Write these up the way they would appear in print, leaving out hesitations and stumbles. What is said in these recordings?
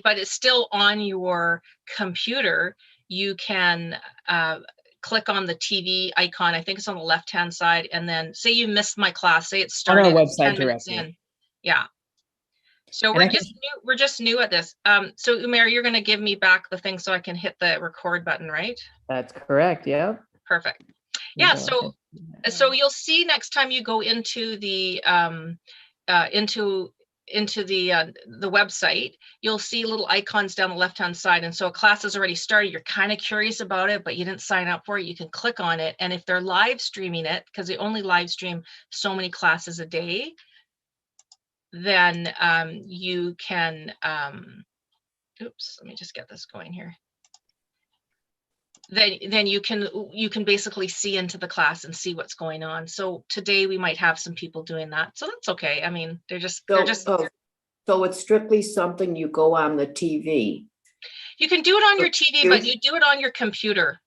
but it's still on your computer. You can click on the TV icon. I think it's on the left-hand side. And then say you missed my class, say it started on our website 10 minutes directly. in. Yeah. So we're just new at this. So Umair, you're going to give me back the thing so I can hit the record button, right? That's correct. Yep. Perfect. Yeah. So you'll see next time you go into the the website, you'll see little icons down the left-hand side. And so a class has already started. You're kind of curious about it, but you didn't sign up for it. You can click on it. And if they're live streaming it, because they only live stream so many classes a day, then you can, oops, let me just get this going here. Then you can basically see into the class and see what's going on. So today we might have some people doing that. So that's okay. I mean, they're just so it's strictly something you go on the TV. You can do it on your TV, but you do it on your computer.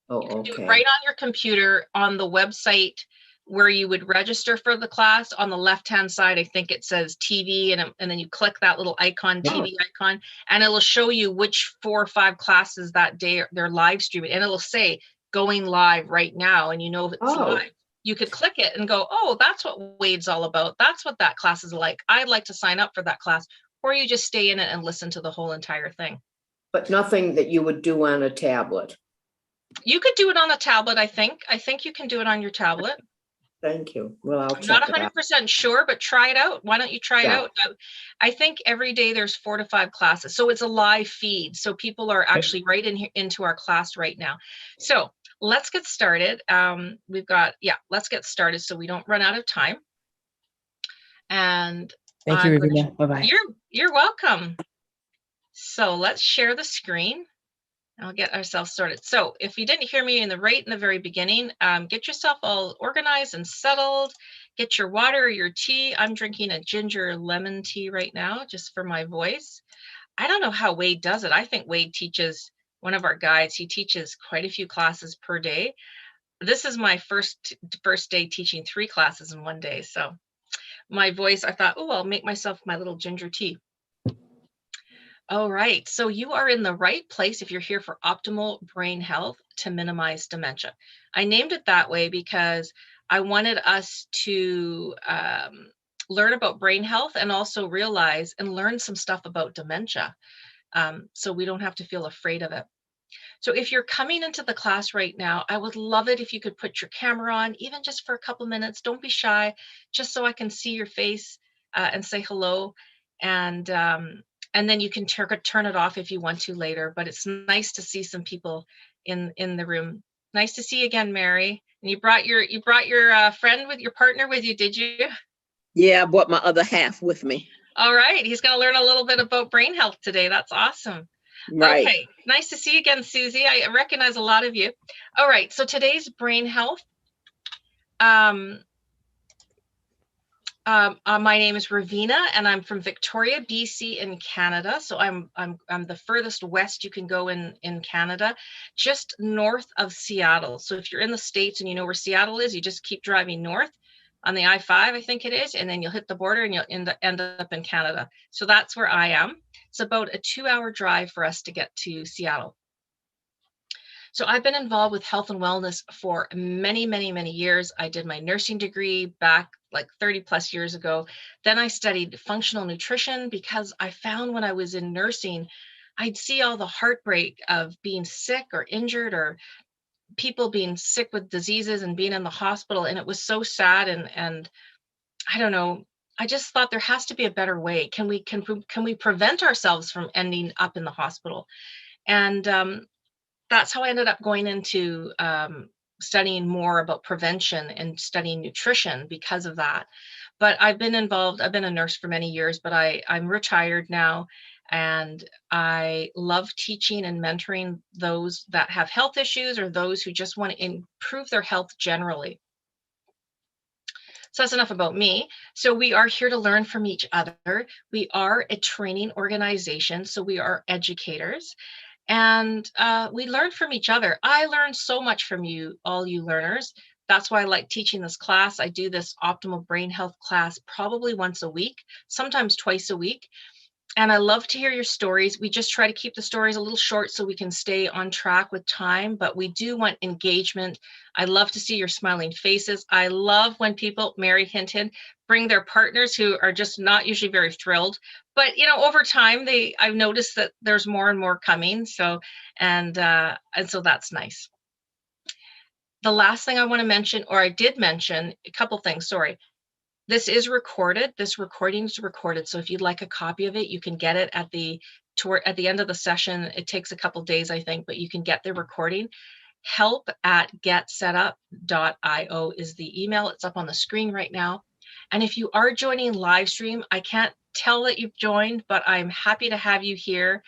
Oh, you can okay. do it right on your computer on the website where you would register for the class. On the left-hand side, I think it says TV, and then you click that little icon, TV icon, and it'll show you which 4 or 5 classes that day they're live streaming, and it'll say going live right now, and you know if it's live. You could click it and go, oh, that's what Wade's all about. That's what that class is like. I'd like to sign up for that class. Or you just stay in it and listen to the whole entire thing. But nothing that you would do on a tablet. You could do it on a tablet, I think. I think you can do it on your tablet. Thank you. Well, I'll check. I'm not 100% sure, but try it out. Why don't you try it out? I think every day there's 4 to 5 classes. So it's a live feed. So people are actually right in here into our class right now. So let's get started. Let's get started so we don't run out of time. And thank you, Ravina. Bye-bye. You're welcome. So let's share the screen. I'll get ourselves started. So if you didn't hear me in the very beginning, get yourself all organized and settled. Get your water or your tea. I'm drinking a ginger lemon tea right now, just for my voice. I don't know how Wade does it. I think Wade teaches, one of our guides, he teaches quite a few classes per day. This is my first day teaching 3 classes in one day. So my voice, I thought, oh, I'll make myself my little ginger tea. All right, so you are in the right place if you're here for optimal brain health to minimize dementia. I named it that way because I wanted us to learn about brain health and also realize and learn some stuff about dementia, so we don't have to feel afraid of it. So if you're coming into the class right now, I would love it if you could put your camera on, even just for a couple minutes. Don't be shy, just so I can see your face and say hello. And then you can turn it off if you want to later, but it's nice to see some people in the room. Nice to see you again, Mary. And you brought your friend with your partner with you, did you? Yeah, I brought my other half with me. All right, he's gonna learn a little bit about brain health today. That's awesome. Right. Okay, nice to see you again, Susie. I recognize a lot of you. All right, so today's brain health. My name is Ravina, and I'm from Victoria, BC in Canada. So I'm the furthest west you can go in Canada, just north of Seattle. So if you're in the States and you know where Seattle is, you just keep driving north on the I-5, I think it is, and then you'll hit the border and you'll end up in Canada. So that's where I am. It's about a 2-hour drive for us to get to Seattle. So I've been involved with health and wellness for many, many, many years. I did my nursing degree back like 30 plus years ago. Then I studied functional nutrition because I found when I was in nursing, I'd see all the heartbreak of being sick or injured or people being sick with diseases and being in the hospital. And it was so sad. And I don't know, I just thought there has to be a better way. Can we prevent ourselves from ending up in the hospital? And that's how I ended up going into studying more about prevention and studying nutrition because of that. But I've been involved, I've been a nurse for many years, but I'm retired now, and I love teaching and mentoring those that have health issues or those who just want to improve their health generally. So that's enough about me. So we are here to learn from each other. We are a training organization, so we are educators. And we learn from each other. I learned so much from you, all you learners. That's why I like teaching this class. I do this optimal brain health class probably once a week, sometimes twice a week. And I love to hear your stories. We just try to keep the stories a little short so we can stay on track with time, but we do want engagement. I love to see your smiling faces. I love when people, Mary hint, bring their partners who are just not usually very thrilled. But, you know, over time, I've noticed that there's more and more coming. So, and so that's nice. The last thing I want to mention, or I did mention a couple things, sorry. This is recorded. This recording is recorded. So if you'd like a copy of it, you can get it at the end of the session. It takes a couple days, I think, but you can get the recording. help@getsetup.io is the email. It's up on the screen right now. And if you are joining live stream, I can't tell that you've joined, but I'm happy to have you here.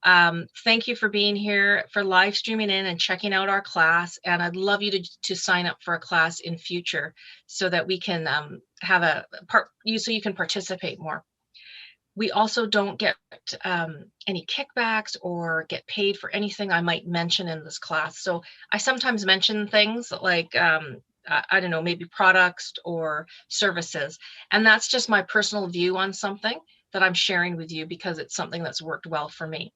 Thank you for being here, for live streaming in and checking out our class. And I'd love you to sign up for a class in future so that we can have so you can participate more. We also don't get any kickbacks or get paid for anything I might mention in this class. So I sometimes mention things like, I don't know, maybe products or services. And that's just my personal view on something that I'm sharing with you because it's something that's worked well for me.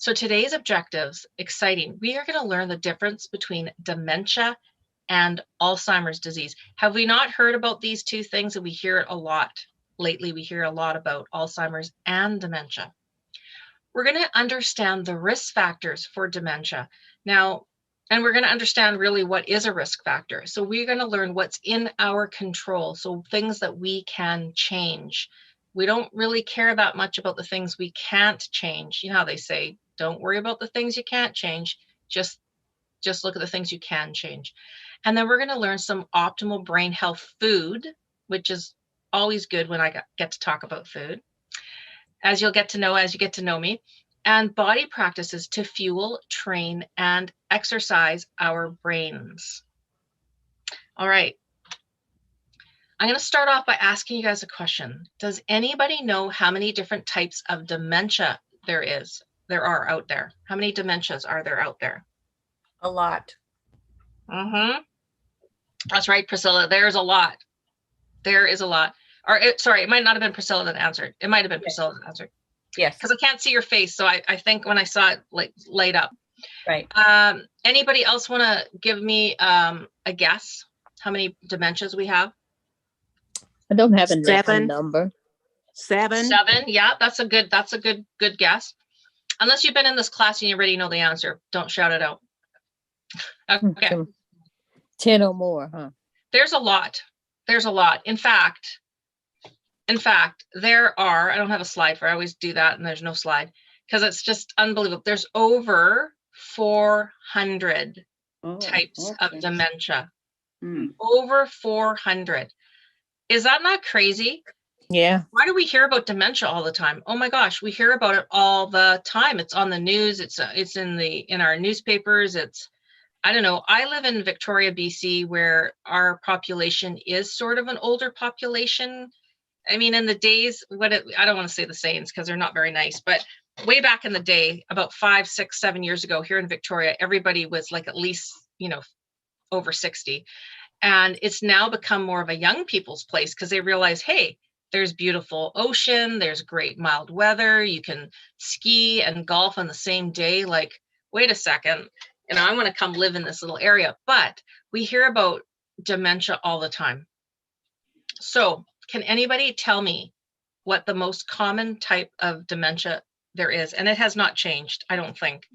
So today's objectives, exciting. We are going to learn the difference between dementia and Alzheimer's disease. Have we not heard about these two things? And we hear it a lot. Lately, we hear a lot about Alzheimer's and dementia. We're going to understand the risk factors for dementia. Now, and we're going to understand really what is a risk factor. So we're going to learn what's in our control. So things that we can change. We don't really care that much about the things we can't change. You know how they say, don't worry about the things you can't change. Just look at the things you can change. And then we're going to learn some optimal brain health food, which is always good when I get to talk about food, as you get to know me, and body practices to fuel, train, and exercise our brains. All right. I'm going to start off by asking you guys a question. Does anybody know how many different types of dementia there are out there? How many dementias are there out there? A lot. Mm-hmm. That's right, Priscilla. There's a lot. There is a lot. Or sorry, it might not have been Priscilla that answered. It might have been Priscilla that answered. Yes. Because I can't see your face, so I think when I saw it light up. Right. Anybody else want to give me a guess how many dementias we have? I don't have a Seven. number. 7. 7. Yeah, that's a good guess. Unless you've been in this class and you already know the answer, don't shout it out. Okay. 10 or more, huh? There's a lot. There's a lot. In fact, there are, I don't have a slide for it. I always do that and there's no slide because it's just unbelievable. There's over 400 types of dementia. Over 400. Is that not crazy? Yeah. Why do we hear about dementia all the time? Oh my gosh, we hear about it all the time. It's on the news. It's in our newspapers. I don't know. I live in Victoria, BC, where our population is sort of an older population. I mean, in the days, I don't want to say the sayings because they're not very nice, but way back in the day, about 5, 6, 7 years ago here in Victoria, everybody was like at least, over 60. And it's now become more of a young people's place because they realize, hey, there's beautiful ocean, there's great mild weather, you can ski and golf on the same day. Like, wait a second, I want to come live in this little area. But we hear about dementia all the time. So can anybody tell me what the most common type of dementia there is? And it has not changed, I don't think,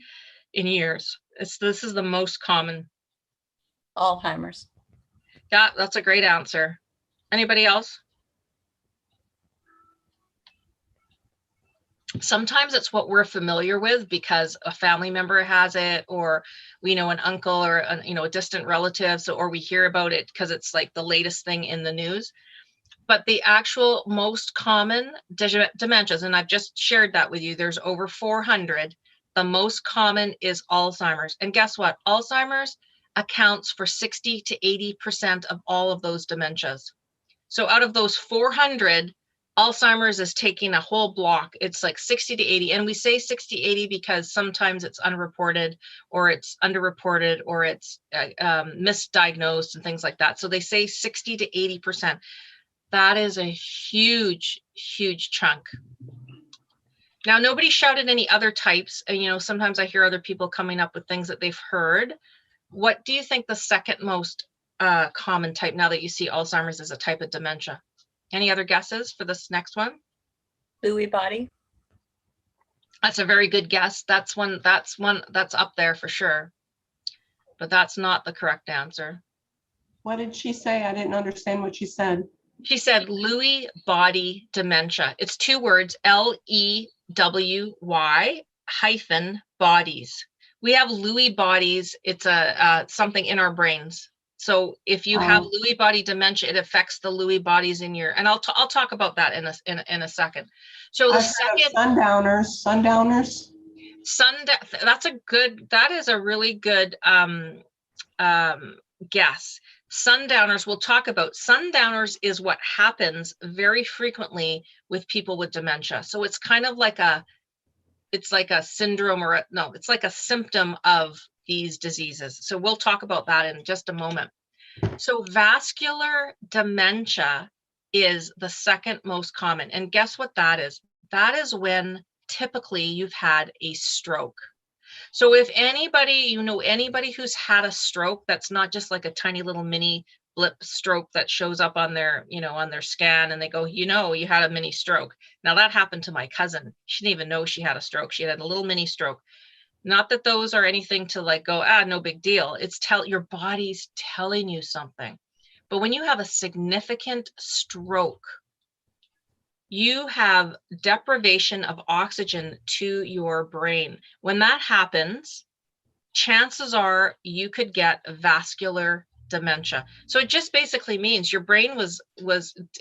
in years. This is the most common. Alzheimer's. Yeah, that's a great answer. Anybody else? Sometimes it's what we're familiar with because a family member has it, or we know an uncle or a distant relative, or we hear about it because it's like the latest thing in the news. But the actual most common dementias, and I've just shared that with you, there's over 400. The most common is Alzheimer's. And guess what? Alzheimer's accounts for 60 to 80% of all of those dementias. So out of those 400, Alzheimer's is taking a whole block. It's like 60 to 80. And we say 60, 80 because sometimes it's unreported or it's underreported or it's misdiagnosed and things like that. So they say 60 to 80%. That is a huge, huge chunk. Now, nobody shouted any other types. And, you know, sometimes I hear other people coming up with things that they've heard. What do you think the second most common type, now that you see Alzheimer's as a type of dementia? Any other guesses for this next one? Lewy body. That's a very good guess. That's up there for sure. But that's not the correct answer. What did she say? I didn't understand what she said. She said Lewy body dementia. It's 2 words, Lewy - bodies. We have Lewy bodies. It's a something in our brains. So if you have Lewy body dementia, it affects the Lewy bodies in your, and I'll talk about that in a second. So the Sundowners. That is a really good guess. Sundowners, we'll talk about. Sundowners is what happens very frequently with people with dementia. So it's kind of like it's like a syndrome it's like a symptom of these diseases. So we'll talk about that in just a moment. So vascular dementia is the second most common. And guess what that is? That is when typically you've had a stroke. So if anybody, anybody who's had a stroke, that's not just like a tiny little mini blip stroke that shows up on their, on their scan and they go, you had a mini stroke. Now that happened to my cousin. She didn't even know she had a stroke. She had a little mini stroke. Not that those are anything to like go, no big deal. It's your body's telling you something. But when you have a significant stroke, you have deprivation of oxygen to your brain. When that happens, chances are you could get vascular dementia. So it just basically means your brain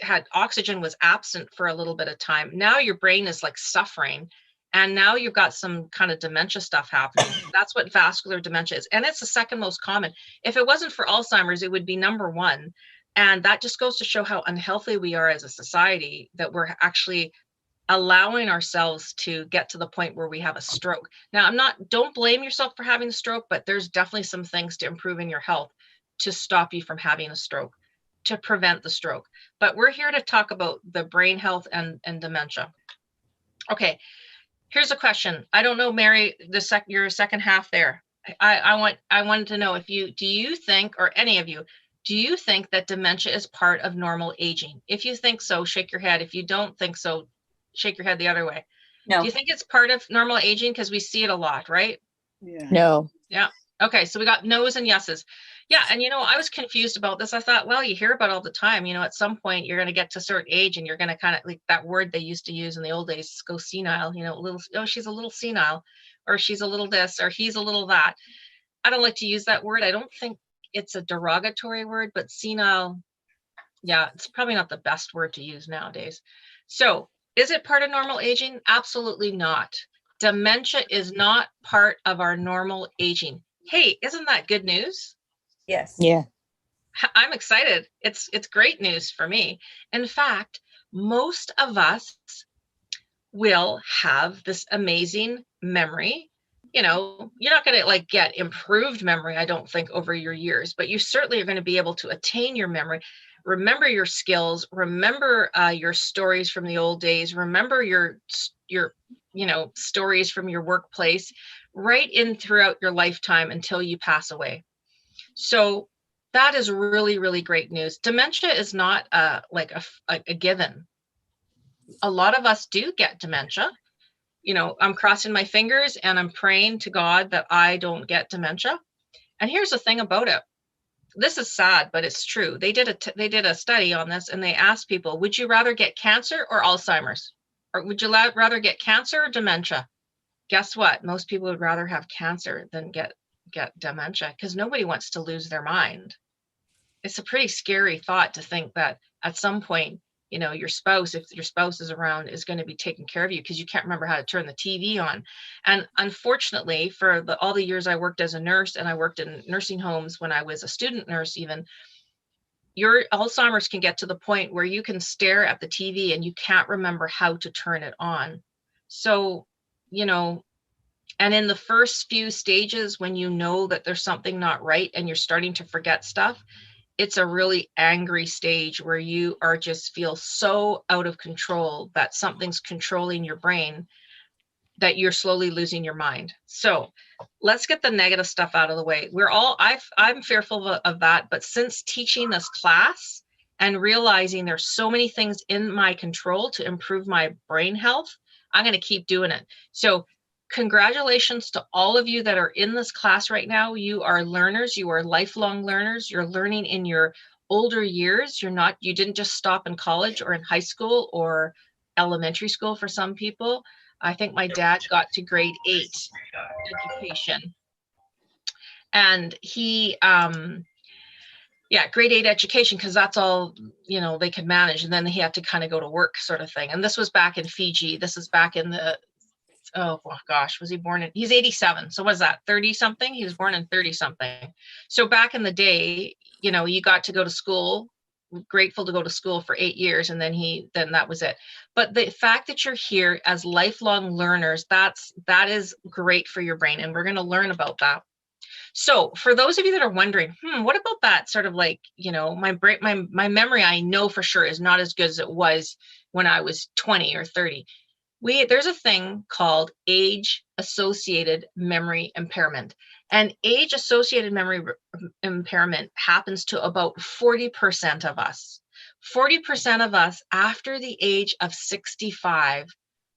had oxygen was absent for a little bit of time. Now your brain is like suffering. And now you've got some kind of dementia stuff happening. That's what vascular dementia is. And it's the second most common. If it wasn't for Alzheimer's, it would be number 1. And that just goes to show how unhealthy we are as a society, that we're actually allowing ourselves to get to the point where we have a stroke. Now, don't blame yourself for having a stroke, but there's definitely some things to improve in your health to stop you from having a stroke, to prevent the stroke. But we're here to talk about the brain health and dementia. Okay. Here's a question. I don't know, Mary, your second half there. I wanted to know do you think, or any of you, do you think that dementia is part of normal aging? If you think so, shake your head. If you don't think so, shake your head the other way. No. Do you think it's part of normal aging? Because we see it a lot, right? Yeah. No. Yeah. Okay. So we got no's and yeses. Yeah. And, I was confused about this. I thought, well, you hear about it all the time, at some point you're going to get to a certain age and you're going to kind of like that word they used to use in the old days, go senile, she's a little senile, or she's a little this, or he's a little that. I don't like to use that word. I don't think it's a derogatory word, but senile, yeah, it's probably not the best word to use nowadays. So is it part of normal aging? Absolutely not. Dementia is not part of our normal aging. Hey, isn't that good news? Yes. Yeah. I'm excited. It's great news for me. In fact, most of us will have this amazing memory. You're not going to like get improved memory, I don't think, over your years, but you certainly are going to be able to attain your memory, remember your skills, remember your stories from the old days, remember your stories from your workplace, right in throughout your lifetime until you pass away. So that is really, really great news. Dementia is not like a given. A lot of us do get dementia. I'm crossing my fingers and I'm praying to God that I don't get dementia. And here's the thing about it. This is sad, but it's true. They did a study on this and they asked people, would you rather get cancer or Alzheimer's? Or would you rather get cancer or dementia? Guess what? Most people would rather have cancer than get dementia, because nobody wants to lose their mind. It's a pretty scary thought to think that at some point, your spouse, if your spouse is around, is going to be taking care of you because you can't remember how to turn the TV on. And unfortunately, for all the years I worked as a nurse, and I worked in nursing homes when I was a student nurse even, your Alzheimer's can get to the point where you can stare at the TV and you can't remember how to turn it on. So, and in the first few stages, when you know that there's something not right and you're starting to forget stuff, it's a really angry stage where you are just feel so out of control that something's controlling your brain. that you're slowly losing your mind. So let's get the negative stuff out of the way. I'm fearful of that, but since teaching this class and realizing there's so many things in my control to improve my brain health, I'm going to keep doing it. So congratulations to all of you that are in this class right now. You are learners. You are lifelong learners. You're learning in your older years. You didn't just stop in college or in high school or elementary school for some people. I think my dad got to grade 8 education. And he, grade 8 education, because that's all, they could manage. And then he had to kind of go to work sort of thing. And this was back in Fiji. This is back in the, was he born in, he's 87. So what is that, 30 something? He was born in 30 something. So back in the day, you got to go to school, grateful to go to school for 8 years. And then that was it. But the fact that you're here as lifelong learners, that is great for your brain. And we're going to learn about that. So for those of you that are wondering, what about that sort of like, my brain, my memory, I know for sure is not as good as it was when I was 20 or 30. There's a thing called age-associated memory impairment. And age-associated memory impairment happens to about 40% of us. 40% of us after the age of 65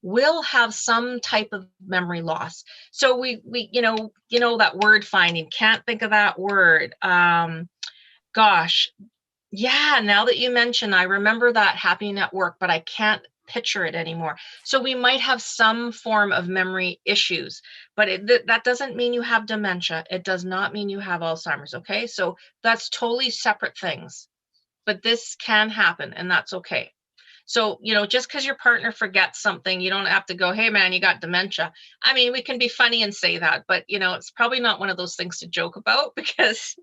will have some type of memory loss. So we that word finding, can't think of that word. Gosh, yeah, now that you mention, I remember that happening at work, but I can't picture it anymore. So we might have some form of memory issues, but that doesn't mean you have dementia. It does not mean you have Alzheimer's, okay? So that's totally separate things, but this can happen and that's okay. So, just because your partner forgets something, you don't have to go, hey man, you got dementia. I mean, we can be funny and say that, but it's probably not one of those things to joke about because,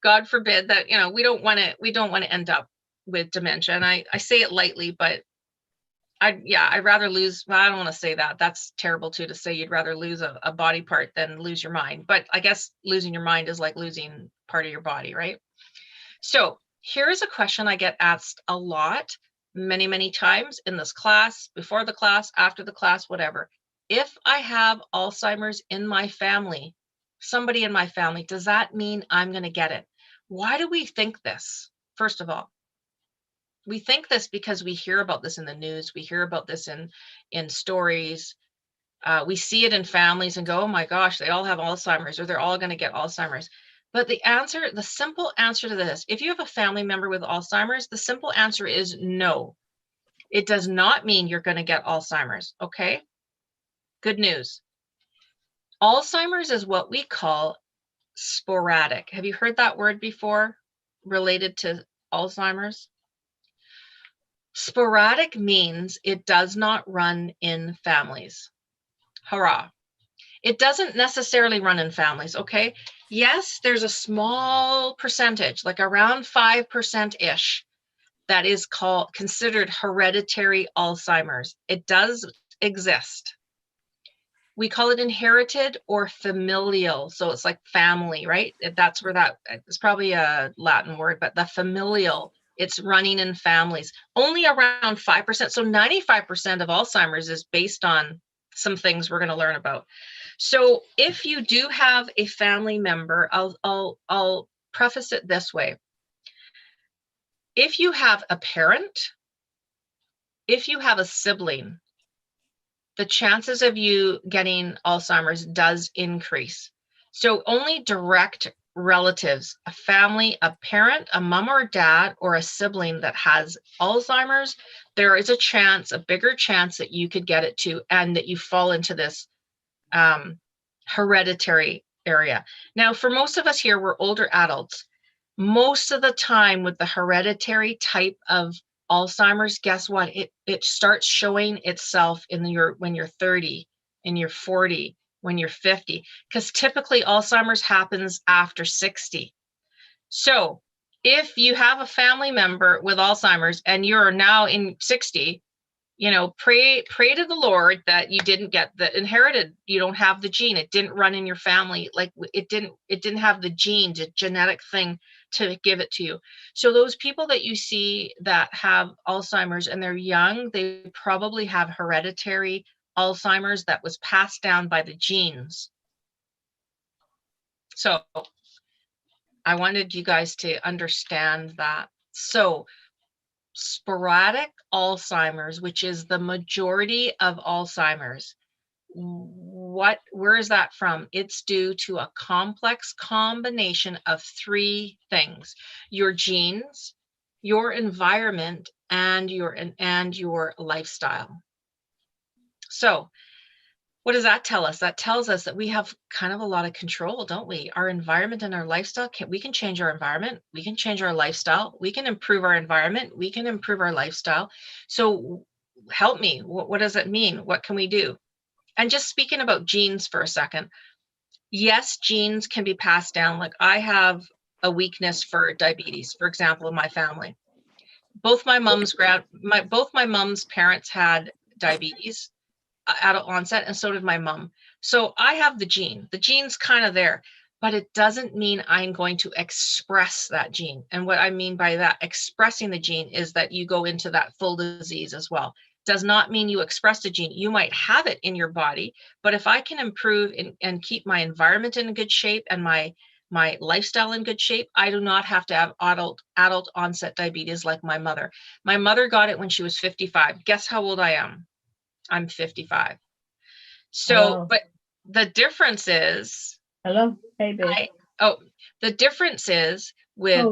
God forbid that, we don't want to end up with dementia. And I say it lightly, but I'd rather lose, well, I don't want to say that. That's terrible too, to say you'd rather lose a body part than lose your mind. But I guess losing your mind is like losing part of your body, right? So here is a question I get asked a lot, many, many times in this class, before the class, after the class, whatever. If I have Alzheimer's in my family, somebody in my family, does that mean I'm going to get it? Why do we think this? First of all, we think this because we hear about this in the news. We hear about this in stories. We see it in families and go, oh my gosh, they all have Alzheimer's, or they're all going to get Alzheimer's. But the simple answer to this, if you have a family member with Alzheimer's, the simple answer is no. It does not mean you're going to get Alzheimer's, okay? Good news. Alzheimer's is what we call sporadic. Have you heard that word before related to Alzheimer's? Sporadic means it does not run in families. Hurrah. It doesn't necessarily run in families, okay? Yes, there's a small percentage, like around 5%-ish, that is considered hereditary Alzheimer's. It does exist. We call it inherited or familial. So it's like family, right? That's where it's probably a Latin word, but the familial, it's running in families. Only around 5%. So 95% of Alzheimer's is based on some things we're going to learn about. So if you do have a family member, I'll preface it this way. If you have a parent, if you have a sibling, the chances of you getting Alzheimer's does increase. So only direct relatives, a family, a parent, a mom or dad, or a sibling that has Alzheimer's, there is a bigger chance that you could get it too, and that you fall into this hereditary area. Now, for most of us here, we're older adults. Most of the time with the hereditary type of Alzheimer's, guess what? It starts showing itself when you're 30, and you're 40, when you're 50, because typically Alzheimer's happens after 60. So if you have a family member with Alzheimer's and you're now in 60, pray to the Lord that you didn't get the inherited, you don't have the gene, it didn't run in your family, like it didn't have the gene, the genetic thing to give it to you. So those people that you see that have Alzheimer's and they're young, they probably have hereditary Alzheimer's that was passed down by the genes. So I wanted you guys to understand that. So sporadic Alzheimer's, which is the majority of Alzheimer's, where is that from? It's due to a complex combination of three things: your genes, your environment, and your lifestyle. So what does that tell us? That tells us that we have kind of a lot of control, don't we? Our environment and our lifestyle, we can change our environment, we can change our lifestyle, we can improve our environment, we can improve our lifestyle. So help me, what does it mean? What can we do? And just speaking about genes for a second, yes, genes can be passed down. Like I have a weakness for diabetes, for example, in my family. Both my mom's parents had diabetes, adult onset, and so did my mom. So I have the gene. The gene's kind of there, but it doesn't mean I'm going to express that gene. And what I mean by that, expressing the gene, is that you go into that full disease as well. Does not mean you express the gene. You might have it in your body, but if I can improve and keep my environment in good shape and my lifestyle in good shape, I do not have to have adult onset diabetes like my mother. My mother got it when she was 55. Guess how old I am? I'm 55. So, Hello. but the difference is, Hello, hey, babe. the difference is with,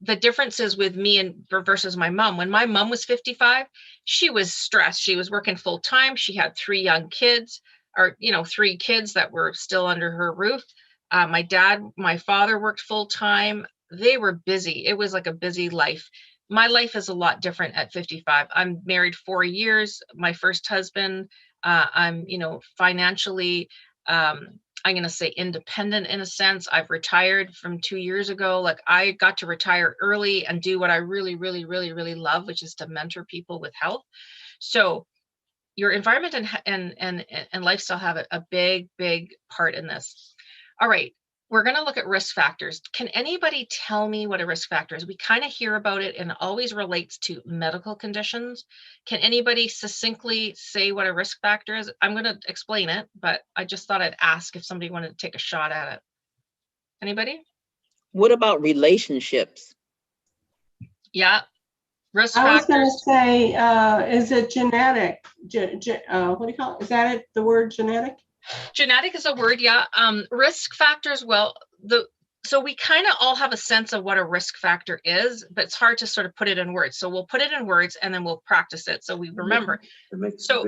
the difference is with me and versus my mom. When my mom was 55, she was stressed. She was working full time. She had 3 young kids, or, 3 kids that were still under her roof. My father worked full time. They were busy. It was like a busy life. My life is a lot different at 55. I'm married 4 years. My first husband, I'm, financially, I'm going to say independent in a sense. I've retired from 2 years ago. Like I got to retire early and do what I really, really, really, really love, which is to mentor people with health. So your environment and lifestyle have a big, big part in this. All right. We're going to look at risk factors. Can anybody tell me what a risk factor is? We kind of hear about it and it always relates to medical conditions. Can anybody succinctly say what a risk factor is? I'm going to explain it, but I just thought I'd ask if somebody wanted to take a shot at it. Anybody? What about relationships? Yeah. Risk I was going to factors. say, is it genetic? What do you call it? Is that it? The word genetic? Genetic is a word, yeah. Risk factors, well, so we kind of all have a sense of what a risk factor is, but it's hard to sort of put it in words. So we'll put it in words and then we'll practice it so we remember. So,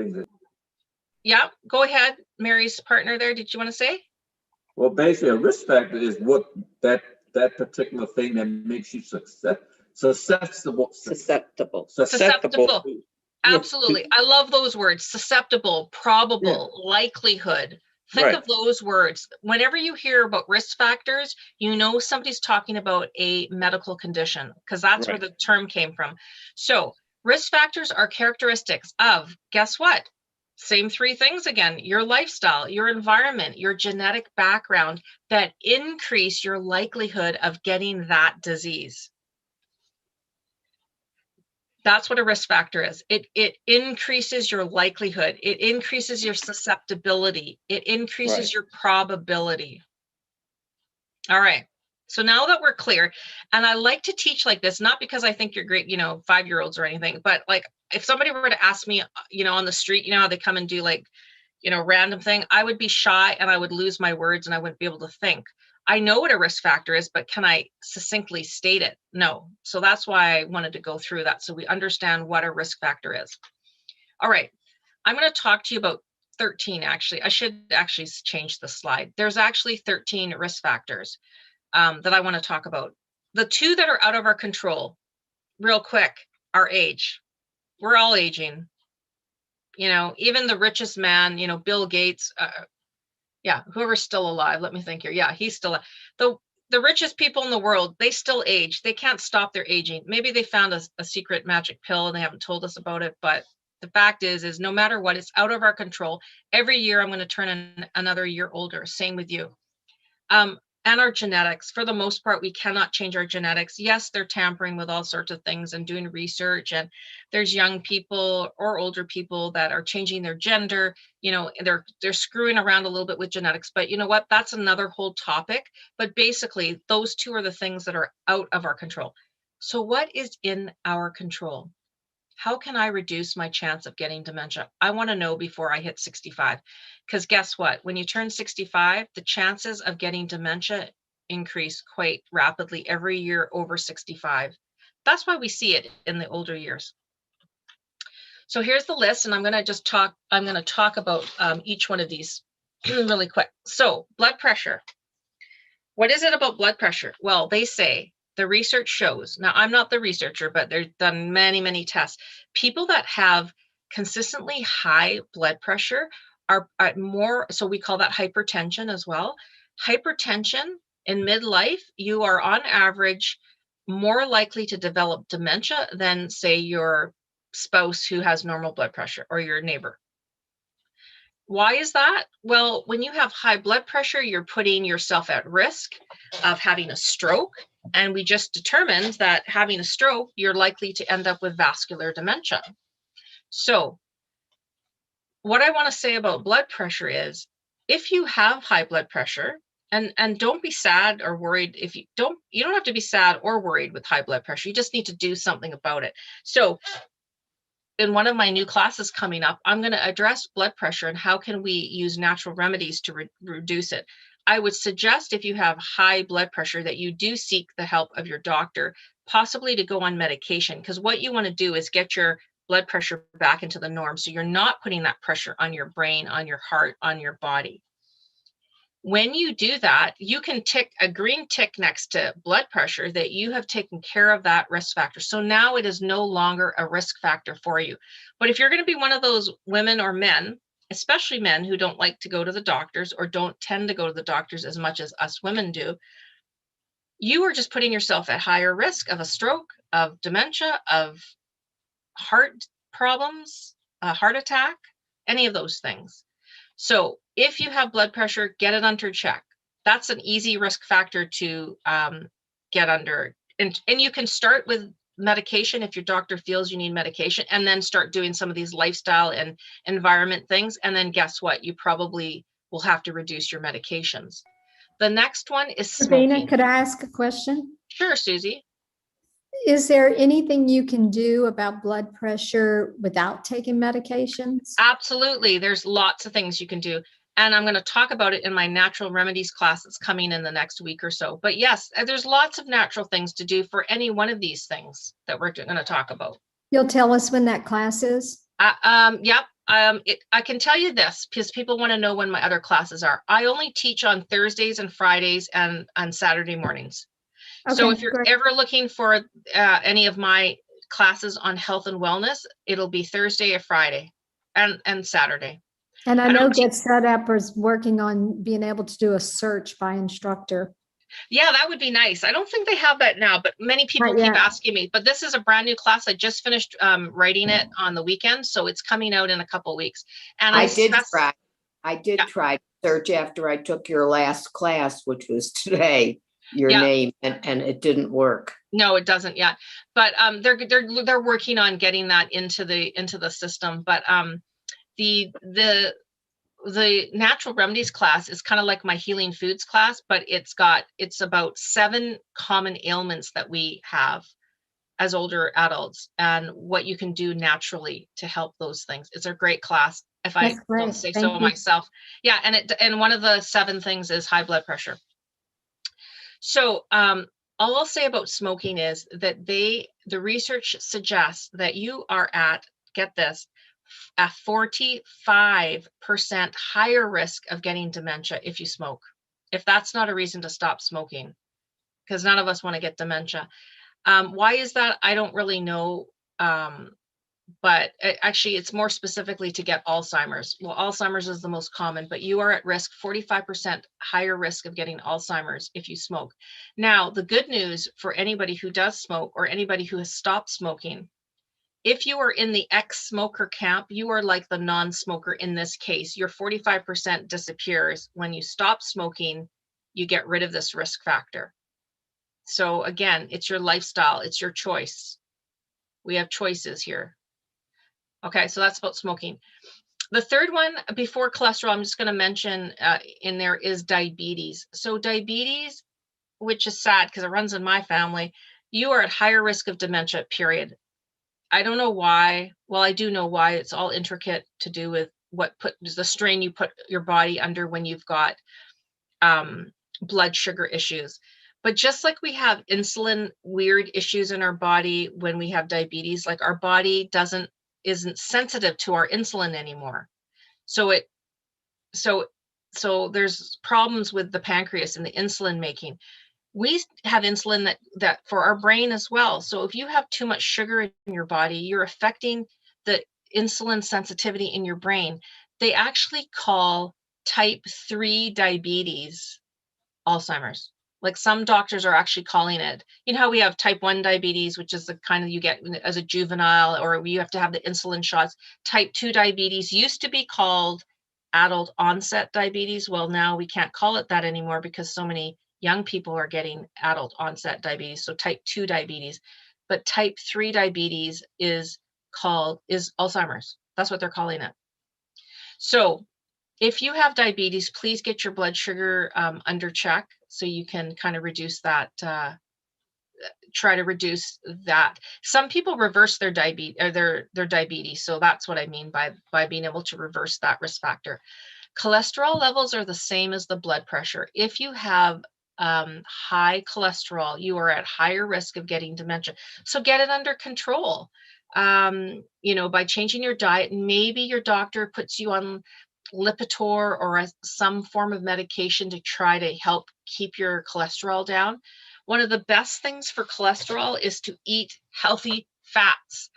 yeah, go ahead. Mary's partner there, did you want to say? Well, basically, a risk factor is what that particular thing that makes you susceptible. Absolutely. I love those words: susceptible, probable, likelihood. Think of those words. Whenever you hear about risk factors, you know somebody's talking about a medical condition, because that's where the term came from. So risk factors are characteristics of, guess what? Same 3 things again: your lifestyle, your environment, your genetic background, that increase your likelihood of getting that disease. That's what a risk factor is. It increases your likelihood. It increases your susceptibility. It increases your probability. All right. So now that we're clear, and I like to teach like this, not because I think you're great, 5-year-olds or anything, but like if somebody were to ask me, on the street, how they come and do like, random thing, I would be shy and I would lose my words and I wouldn't be able to think. I know what a risk factor is, but can I succinctly state it? No. So that's why I wanted to go through that so we understand what a risk factor is. All right. I'm going to talk to you about 13, actually. I should actually change the slide. There's actually 13 risk factors that I want to talk about. The 2 that are out of our control, real quick, are age. We're all aging. Even the richest man, Bill Gates, whoever's still alive, let me think here. Yeah, he's still alive. The richest people in the world, they still age. They can't stop their aging. Maybe they found a secret magic pill and they haven't told us about it, but The fact is no matter what, it's out of our control. Every year I'm going to turn in another year older. Same with you. And our genetics, for the most part, we cannot change our genetics. Yes, they're tampering with all sorts of things and doing research, and there's young people or older people that are changing their gender. You know, they're screwing around a little bit with genetics, but you know what? That's another whole topic. But basically, those two are the things that are out of our control. So what is in our control? How can I reduce my chance of getting dementia? I want to know before I hit 65. Because guess what? When you turn 65, the chances of getting dementia increase quite rapidly every year over 65. That's why we see it in the older years. So here's the list, and I'm going to talk about each one of these really quick. So blood pressure. What is it about blood pressure? Well, they say, the research shows, now I'm not the researcher, but they've done many, many tests. People that have consistently high blood pressure are at more, so we call that hypertension as well. Hypertension in midlife, you are on average more likely to develop dementia than, say, your spouse who has normal blood pressure or your neighbor. Why is that? Well, when you have high blood pressure, you're putting yourself at risk of having a stroke. And we just determined that having a stroke, you're likely to end up with vascular dementia. So what I want to say about blood pressure is, if you have high blood pressure, and don't be sad or worried if you don't have to be sad or worried with high blood pressure. You just need to do something about it. So in one of my new classes coming up, I'm going to address blood pressure and how can we use natural remedies to reduce it. I would suggest, if you have high blood pressure, that you do seek the help of your doctor, possibly to go on medication, because what you want to do is get your blood pressure back into the norm. So you're not putting that pressure on your brain, on your heart, on your body. When you do that, you can tick a green tick next to blood pressure that you have taken care of that risk factor. So now it is no longer a risk factor for you. But if you're going to be one of those women or men, especially men who don't like to go to the doctors or don't tend to go to the doctors as much as us women do, you are just putting yourself at higher risk of a stroke, of dementia, of heart problems, a heart attack, any of those things. So if you have blood pressure, get it under check. That's an easy risk factor to get under. And you can start with medication if your doctor feels you need medication, and then start doing some of these lifestyle and environment things. And then guess what? You probably will have to reduce your medications. The next one is smoking. Sabina, could I ask a question? Sure, Susie. Is there anything you can do about blood pressure without taking medications? Absolutely. There's lots of things you can do. And I'm going to talk about it in my natural remedies class that's coming in the next week or so. But yes, there's lots of natural things to do for any one of these things that we're going to talk about. You'll tell us when that class is? Yep. I can tell you this because people want to know when my other classes are. I only teach on Thursdays and Fridays and on Saturday mornings. Okay, so if you're ever looking for any of my classes on health and wellness, it'll be Thursday or Friday and Saturday. And I know Get Set Up is working on being able to do a search by instructor. Yeah, that would be nice. I don't think they have that now, but many people keep asking me. But this is a brand new class. I just finished writing it on the weekend, so it's coming out in a couple of weeks. And I did try to search after I took your last class, which was today, your name, and it didn't work. No, it doesn't yet. But they're working on getting that into the system. But the natural remedies class is kind of like my healing foods class, but it's about 7 common ailments that we have as older adults and what you can do naturally to help those things. It's a great class, if I don't say so myself. Yeah, and one of the 7 things is high blood pressure. So all I'll say about smoking is that the research suggests that you are at, get this, a 45% higher risk of getting dementia if you smoke. If that's not a reason to stop smoking, because none of us want to get dementia. Why is that? I don't really know. But actually, it's more specifically to get Alzheimer's. Well, Alzheimer's is the most common, but you are at risk, 45% higher risk of getting Alzheimer's if you smoke. Now, the good news for anybody who does smoke or anybody who has stopped smoking If you are in the ex-smoker camp, you are like the non-smoker in this case. Your 45% disappears. When you stop smoking, you get rid of this risk factor. So again, it's your lifestyle, it's your choice. We have choices here. Okay, so that's about smoking. The third one before cholesterol, I'm just going to mention in there is diabetes. So diabetes, which is sad because it runs in my family, you are at higher risk of dementia, period. I don't know why. Well, I do know why. It's all intricate to do with the strain you put your body under when you've got blood sugar issues. But just like we have insulin weird issues in our body when we have diabetes, like our body isn't sensitive to our insulin anymore. So there's problems with the pancreas and the insulin making. We have insulin that for our brain as well. So if you have too much sugar in your body, you're affecting the insulin sensitivity in your brain. They actually call type 3 diabetes Alzheimer's. Like some doctors are actually calling it, you know how we have type 1 diabetes, which is the kind of you get as a juvenile, or you have to have the insulin shots. Type 2 diabetes used to be called adult onset diabetes. Well, now we can't call it that anymore because so many young people are getting adult onset diabetes. So type 2 diabetes, but type 3 diabetes is Alzheimer's. That's what they're calling it. So if you have diabetes, please get your blood sugar under check so you can kind of reduce that, try to reduce that. Some people reverse their diabetes, or their diabetes. So that's what I mean by being able to reverse that risk factor. Cholesterol levels are the same as the blood pressure. If you have high cholesterol, you are at higher risk of getting dementia. So get it under control. By changing your diet. Maybe your doctor puts you on Lipitor or some form of medication to try to help keep your cholesterol down. One of the best things for cholesterol is to eat healthy fats.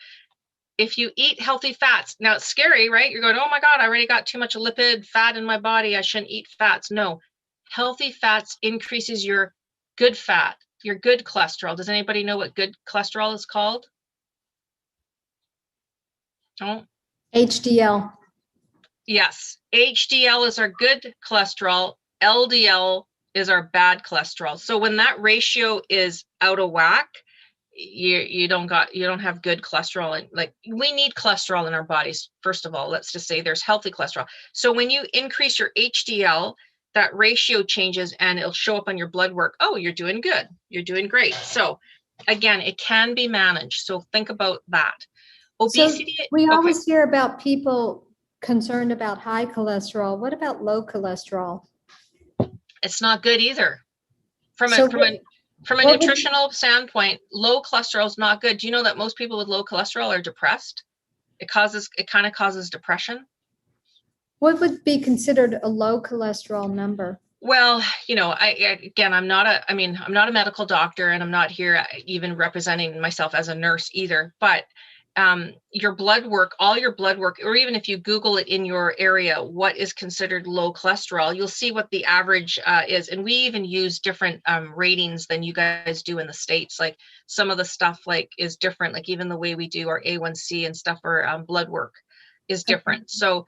If you eat healthy fats, now it's scary, right? You're going, oh my God, I already got too much lipid fat in my body. I shouldn't eat fats. No, healthy fats increases your good fat, your good cholesterol. Does anybody know what good cholesterol is called? No? HDL. Yes, HDL is our good cholesterol. LDL is our bad cholesterol. So when that ratio is out of whack, you don't have good cholesterol. And like, we need cholesterol in our bodies. First of all, let's just say there's healthy cholesterol. So when you increase your HDL, that ratio changes and it'll show up on your blood work. Oh, you're doing good. You're doing great. So again, it can be managed. So think about that. Obesity. So we always hear about people concerned about high cholesterol. What about low cholesterol? It's not good either. From a what nutritional standpoint, low cholesterol is not good. Do you know that most people with low cholesterol are depressed? It kind of causes depression. What would be considered a low cholesterol number? Well, I'm not a medical doctor, and I'm not here even representing myself as a nurse either, but your blood work, all your blood work, or even if you Google it in your area, what is considered low cholesterol, you'll see what the average is. And we even use different ratings than you guys do in the States. Like some of the stuff is different, like even the way we do our A1C and stuff, or blood work is different. Okay.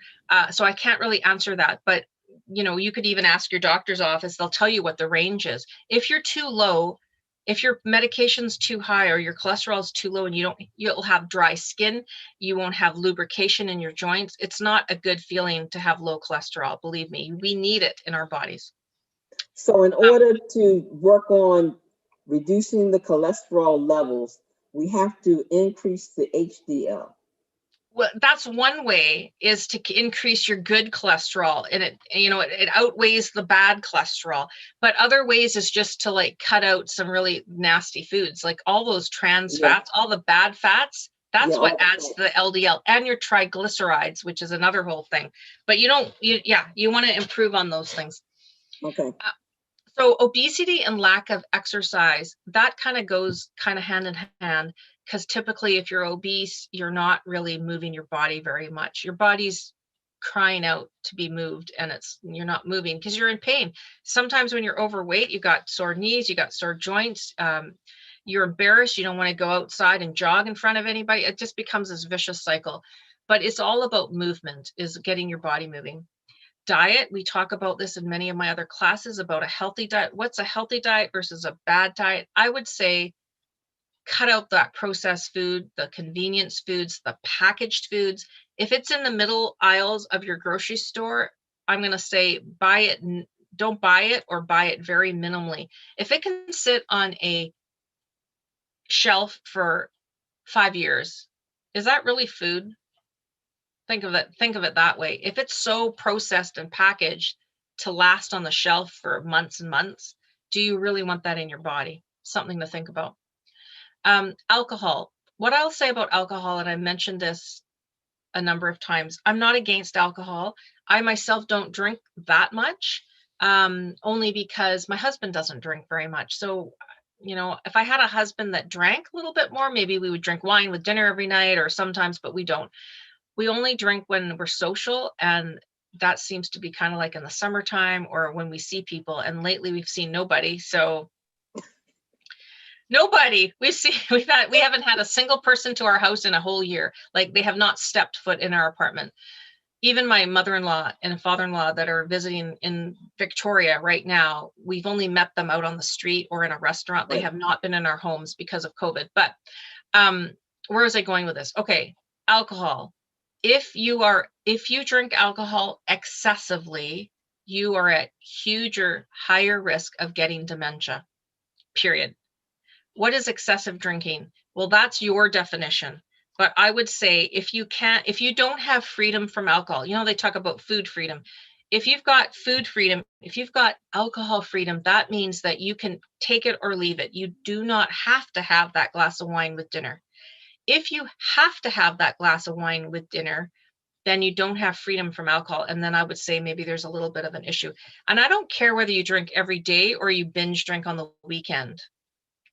So I can't really answer that, but you could even ask your doctor's office. They'll tell you what the range is. If you're too low, if your medication's too high or your cholesterol is too low, and you'll have dry skin, you won't have lubrication in your joints. It's not a good feeling to have low cholesterol. Believe me, we need it in our bodies. So in order to work on reducing the cholesterol levels, we have to increase the HDL. Well, that's one way, is to increase your good cholesterol, and it outweighs the bad cholesterol. But other ways is just to cut out some really nasty foods, like all those trans fats, all the bad fats. That's what adds to the LDL, and your triglycerides, which is another whole thing. But you want to improve on those things. Okay. So obesity and lack of exercise, that kind of goes hand in hand, because typically if you're obese, you're not really moving your body very much. Your body's crying out to be moved, and you're not moving because you're in pain. Sometimes when you're overweight, you got sore knees, you got sore joints, you're embarrassed, you don't want to go outside and jog in front of anybody. It just becomes this vicious cycle. But it's all about movement, is getting your body moving. Diet, we talk about this in many of my other classes about a healthy diet. What's a healthy diet versus a bad diet? I would say cut out that processed food, the convenience foods, the packaged foods. If it's in the middle aisles of your grocery store, I'm going to say buy it, don't buy it, or buy it very minimally. If it can sit on a shelf for 5 years, is that really food? Think of it that way. If it's so processed and packaged to last on the shelf for months and months, do you really want that in your body? Something to think about. Alcohol. What I'll say about alcohol, and I mentioned this a number of times, I'm not against alcohol. I myself don't drink that much, only because my husband doesn't drink very much. So, you know, if I had a husband that drank a little bit more, maybe we would drink wine with dinner every night or sometimes, but we don't. We only drink when we're social, and that seems to be kind of like in the summertime or when we see people. And lately we've seen nobody. So nobody. We haven't had a single person to our house in a whole year. Like, they have not stepped foot in our apartment. Even my mother-in-law and father-in-law that are visiting in Victoria right now, we've only met them out on the street or in a restaurant. They have not been in our homes because of COVID. But where was I going with this? Okay, alcohol. If you drink alcohol excessively, you are at huge or higher risk of getting dementia, period. What is excessive drinking? Well, that's your definition. But I would say if you don't have freedom from alcohol, you know, they talk about food freedom. If you've got food freedom, if you've got alcohol freedom, that means that you can take it or leave it. You do not have to have that glass of wine with dinner. If you have to have that glass of wine with dinner, then you don't have freedom from alcohol. And then I would say maybe there's a little bit of an issue. And I don't care whether you drink every day or you binge drink on the weekend.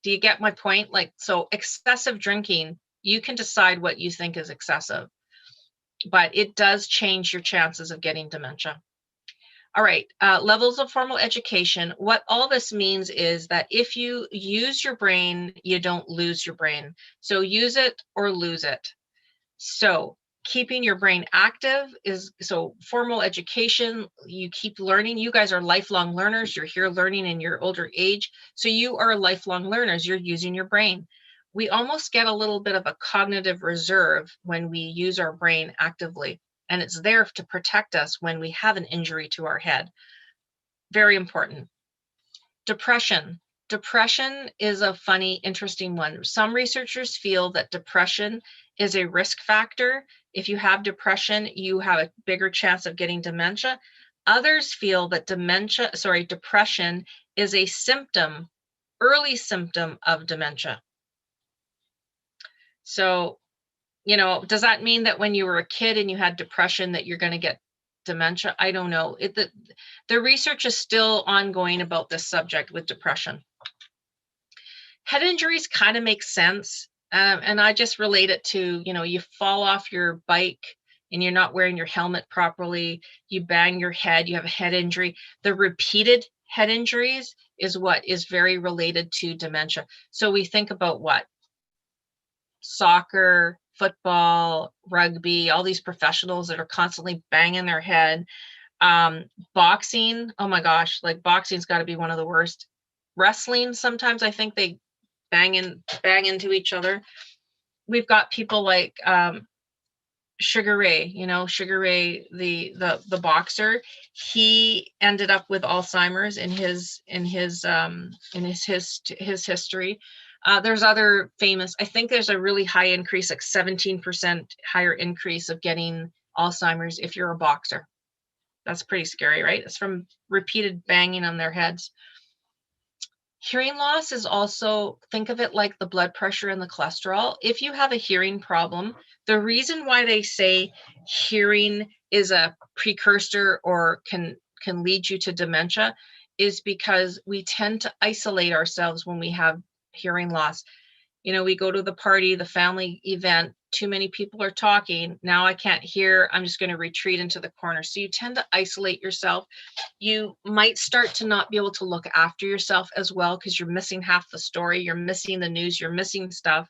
Do you get my point? Like, so excessive drinking, you can decide what you think is excessive, but it does change your chances of getting dementia. All right, levels of formal education. What all this means is that if you use your brain, you don't lose your brain. So use it or lose it. So keeping your brain active is, so formal education, you keep learning. You guys are lifelong learners. You're here learning in your older age. So you are lifelong learners. You're using your brain. We almost get a little bit of a cognitive reserve when we use our brain actively. And it's there to protect us when we have an injury to our head. Very important. Depression. Depression is a funny, interesting one. Some researchers feel that depression is a risk factor. If you have depression, you have a bigger chance of getting dementia. Others feel that depression is a symptom, early symptom of dementia. So, you know, does that mean that when you were a kid and you had depression that you're going to get dementia? I don't know. The research is still ongoing about this subject with depression. Head injuries kind of make sense. And I just relate it to, you know, you fall off your bike and you're not wearing your helmet properly, you bang your head, you have a head injury. The repeated head injuries is what is very related to dementia. So we think about what? Soccer, football, rugby, all these professionals that are constantly banging their head. Boxing, oh my gosh, like boxing's got to be one of the worst. Wrestling, sometimes I think they bang into each other. We've got people like Sugar Ray, you know, Sugar Ray, the boxer. He ended up with Alzheimer's in his history. There's other famous, I think there's a really high increase, like 17% higher increase of getting Alzheimer's if you're a boxer. That's pretty scary, right? It's from repeated banging on their heads. Hearing loss is also, think of it like the blood pressure and the cholesterol. If you have a hearing problem, the reason why they say hearing is a precursor or can lead you to dementia is because we tend to isolate ourselves when we have hearing loss. We go to the party, the family event, too many people are talking. Now I can't hear. I'm just going to retreat into the corner. So you tend to isolate yourself. You might start to not be able to look after yourself as well because you're missing half the story. You're missing the news. You're missing stuff.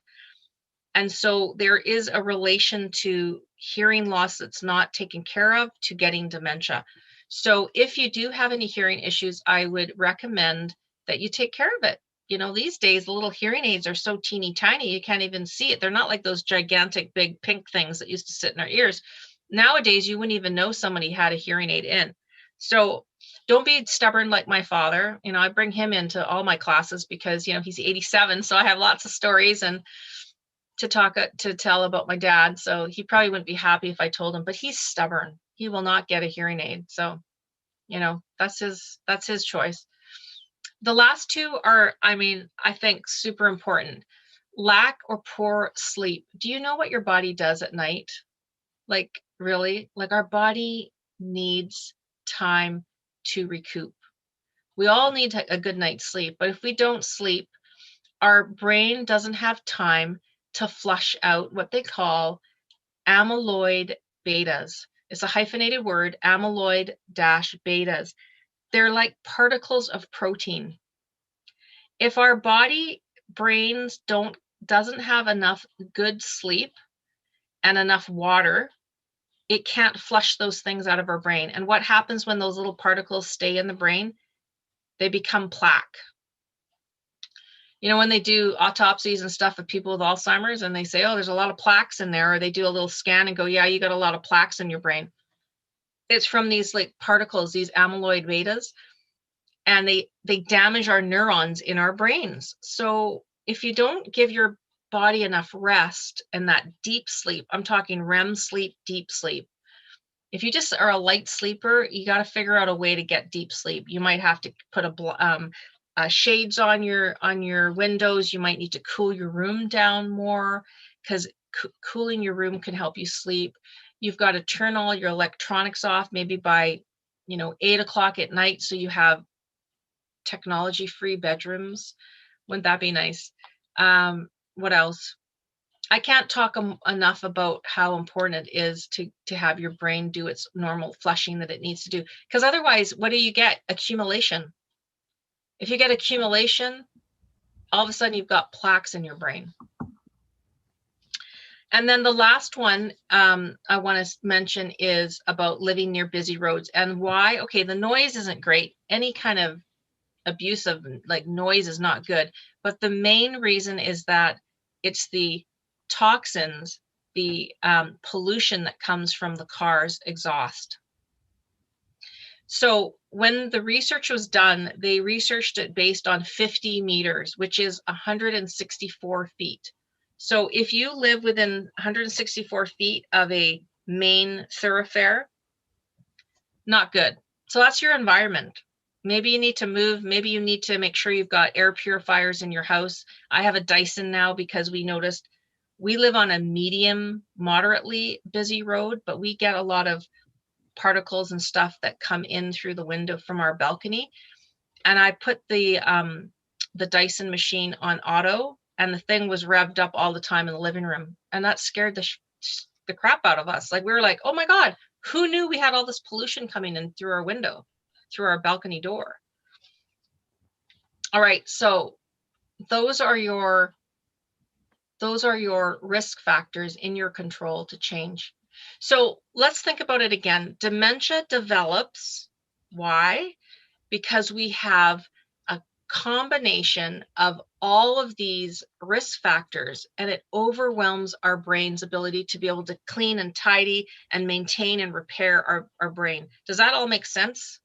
And so there is a relation to hearing loss that's not taken care of to getting dementia. So if you do have any hearing issues, I would recommend that you take care of it. These days, the little hearing aids are so teeny tiny, you can't even see it. They're not like those gigantic big pink things that used to sit in our ears. Nowadays, you wouldn't even know somebody had a hearing aid in. So don't be stubborn like my father. I bring him into all my classes because, he's 87. So I have lots of stories and to tell about my dad. So he probably wouldn't be happy if I told him, but he's stubborn. He will not get a hearing aid. So, that's his choice. The last two are, I think super important. Lack or poor sleep. Do you know what your body does at night? Like really, like our body needs time to recoup. We all need a good night's sleep, but if we don't sleep, our brain doesn't have time to flush out what they call amyloid betas. It's a hyphenated word, amyloid-betas. They're like particles of protein. If our brains doesn't have enough good sleep and enough water, it can't flush those things out of our brain. And what happens when those little particles stay in the brain? They become plaque. When they do autopsies and stuff of people with Alzheimer's and they say, oh, there's a lot of plaques in there, or they do a little scan and go, yeah, you got a lot of plaques in your brain. It's from these like particles, these amyloid betas, and they damage our neurons in our brains. So if you don't give your body enough rest and that deep sleep, I'm talking REM sleep, deep sleep. If you just are a light sleeper, you got to figure out a way to get deep sleep. You might have to put shades on your windows. You might need to cool your room down more because cooling your room can help you sleep. You've got to turn all your electronics off, maybe by 8 o'clock at night, so you have technology-free bedrooms. Wouldn't that be nice? What else? I can't talk enough about how important it is to have your brain do its normal flushing that it needs to do. Because otherwise, what do you get? Accumulation. If you get accumulation, all of a sudden you've got plaques in your brain. And then the last one I want to mention is about living near busy roads and why. Okay, the noise isn't great. Any kind of abusive like noise is not good. But the main reason is that it's the toxins, the pollution that comes from the car's exhaust. So when the research was done, they researched it based on 50 meters, which is 164 feet. So if you live within 164 feet of a main thoroughfare, not good. So that's your environment. Maybe you need to move. Maybe you need to make sure you've got air purifiers in your house. I have a Dyson now because we noticed we live on a medium, moderately busy road, but we get a lot of particles and stuff that come in through the window from our balcony. And I put the Dyson machine on auto, and the thing was revved up all the time in the living room. And that scared the crap out of us. Like we were like, oh my God, who knew we had all this pollution coming in through our window, through our balcony door? All right, so those are your risk factors in your control to change. So let's think about it again. Dementia develops. Why? Because we have a combination of all of these risk factors, and it overwhelms our brain's ability to be able to clean and tidy and maintain and repair our brain. Does that all make sense?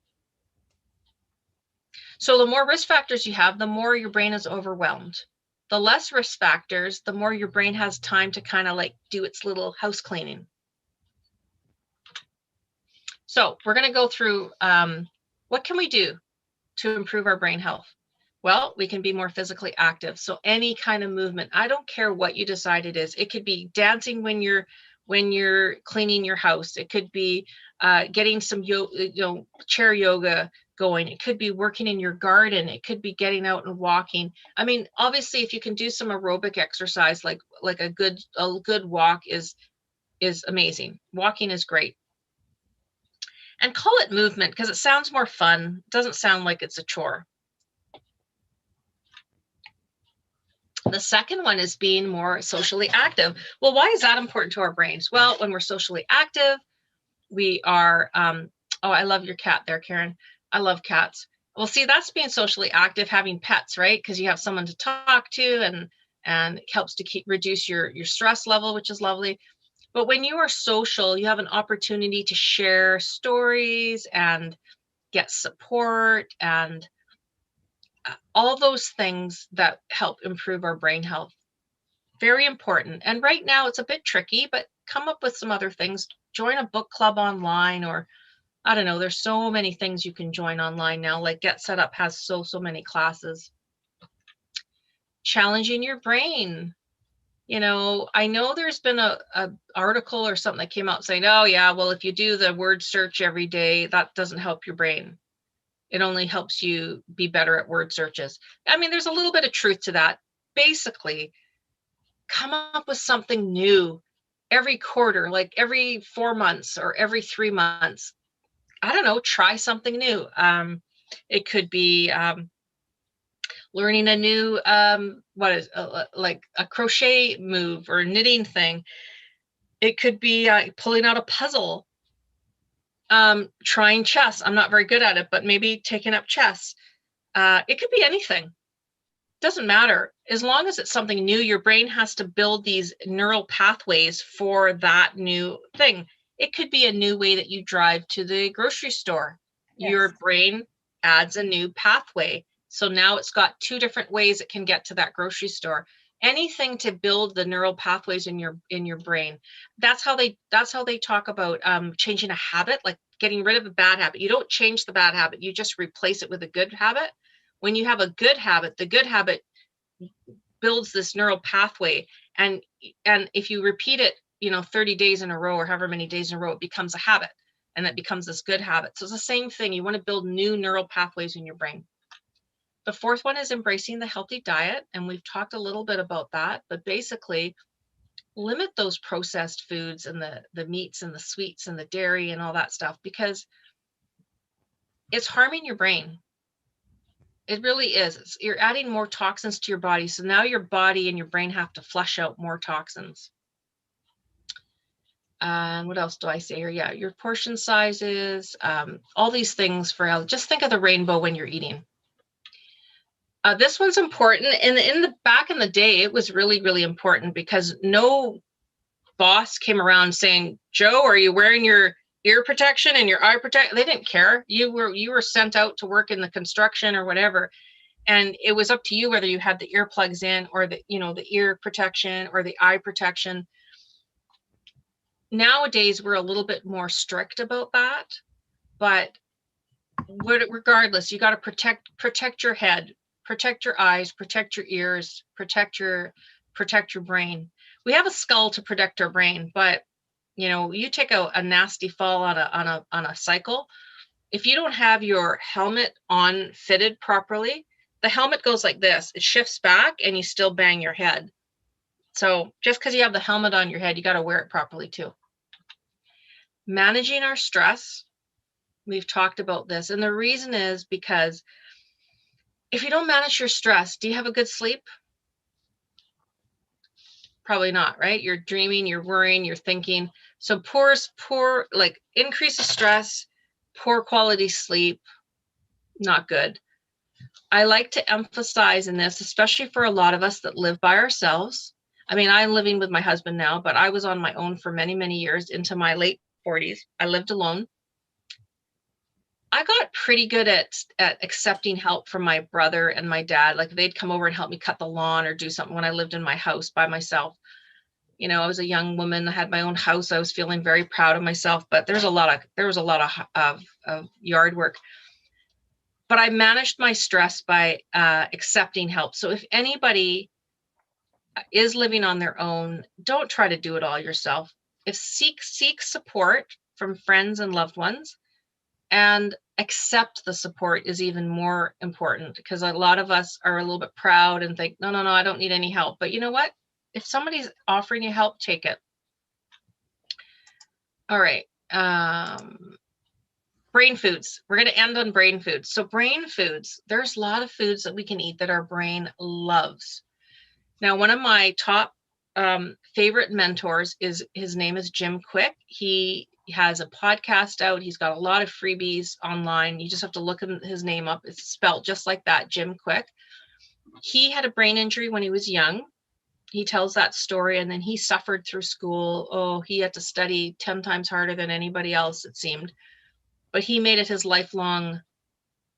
So the more risk factors you have, the more your brain is overwhelmed. The less risk factors, the more your brain has time to kind of like do its little house cleaning. So we're going to go through what can we do to improve our brain health? Well, we can be more physically active. So any kind of movement, I don't care what you decide it is. It could be dancing when you're cleaning your house. It could be getting some chair yoga, going. It could be working in your garden. It could be getting out and walking. I mean, obviously, if you can do some aerobic exercise, like a good walk is amazing. Walking is great. And call it movement because it sounds more fun. It doesn't sound like it's a chore. The second one is being more socially active. Well, why is that important to our brains? Well, when we're socially active, we are, oh, I love your cat there, Karen. I love cats. Well, see, that's being socially active, having pets, right? Because you have someone to talk to, and it helps to reduce your stress level, which is lovely. But when you are social, you have an opportunity to share stories and get support and all those things that help improve our brain health. Very important. And right now it's a bit tricky, but come up with some other things. Join a book club online, or I don't know, there's so many things you can join online now. Like Get Set Up has so many classes. Challenging your brain. You know, I know there's been a article or something that came out saying, oh yeah, well, if you do the word search every day, that doesn't help your brain. It only helps you be better at word searches. I mean, there's a little bit of truth to that. Basically, come up with something new every quarter, like every 4 months or every 3 months. I don't know, try something new. It could be learning a new, like a crochet move or a knitting thing. It could be pulling out a puzzle. Trying chess. I'm not very good at it, but maybe taking up chess. It could be anything. Doesn't matter. As long as it's something new, your brain has to build these neural pathways for that new thing. It could be a new way that you drive to the grocery store. Yes. Your brain adds a new pathway. So now it's got 2 different ways it can get to that grocery store. Anything to build the neural pathways in your brain. That's how they talk about changing a habit, like getting rid of a bad habit. You don't change the bad habit, you just replace it with a good habit. When you have a good habit, the good habit builds this neural pathway, and if you repeat it, 30 days in a row or however many days in a row, it becomes a habit, and it becomes this good habit. So it's the same thing. You want to build new neural pathways in your brain. The fourth one is embracing the healthy diet. And we've talked a little bit about that, but basically limit those processed foods and the meats and the sweets and the dairy and all that stuff, because it's harming your brain. It really is. You're adding more toxins to your body. So now your body and your brain have to flush out more toxins. What else do I say here? Yeah, your portion sizes, all these things for health. Just think of the rainbow when you're eating. This one's important. Back in the day, it was really, really important because no boss came around saying, Joe, are you wearing your ear protection and your eye protection? They didn't care. You were sent out to work in the construction or whatever. And it was up to you whether you had the earplugs in or the ear protection or the eye protection. Nowadays, we're a little bit more strict about that. But regardless, you got to protect your head. Protect your eyes, protect your ears, protect your brain. We have a skull to protect our brain, but you take a nasty fall on a cycle. If you don't have your helmet on fitted properly, the helmet goes like this. It shifts back and you still bang your head. So just because you have the helmet on your head, you got to wear it properly too. Managing our stress. We've talked about this. And the reason is because if you don't manage your stress, do you have a good sleep? Probably not, right? You're dreaming, you're worrying, you're thinking. So poor, like increase of stress, poor quality sleep, not good. I like to emphasize in this, especially for a lot of us that live by ourselves. I mean, I'm living with my husband now, but I was on my own for many, many years into my late 40s. I lived alone. I got pretty good at accepting help from my brother and my dad. Like they'd come over and help me cut the lawn or do something when I lived in my house by myself. I was a young woman. I had my own house. I was feeling very proud of myself, but there was a lot of yard work. But I managed my stress by accepting help. So if anybody is living on their own, don't try to do it all yourself. Seek support from friends and loved ones. and accept the support is even more important, because a lot of us are a little bit proud and think, no, I don't need any help. But you know what? If somebody's offering you help, take it. All right. Brain foods. We're going to end on brain foods. So brain foods, there's a lot of foods that we can eat that our brain loves. Now, one of my top favorite mentors his name is Jim Quick. He has a podcast out. He's got a lot of freebies online. You just have to look his name up. It's spelled just like that, Jim Quick. He had a brain injury when he was young. He tells that story, and then he suffered through school. Oh, he had to study 10 times harder than anybody else, it seemed. But he made it his lifelong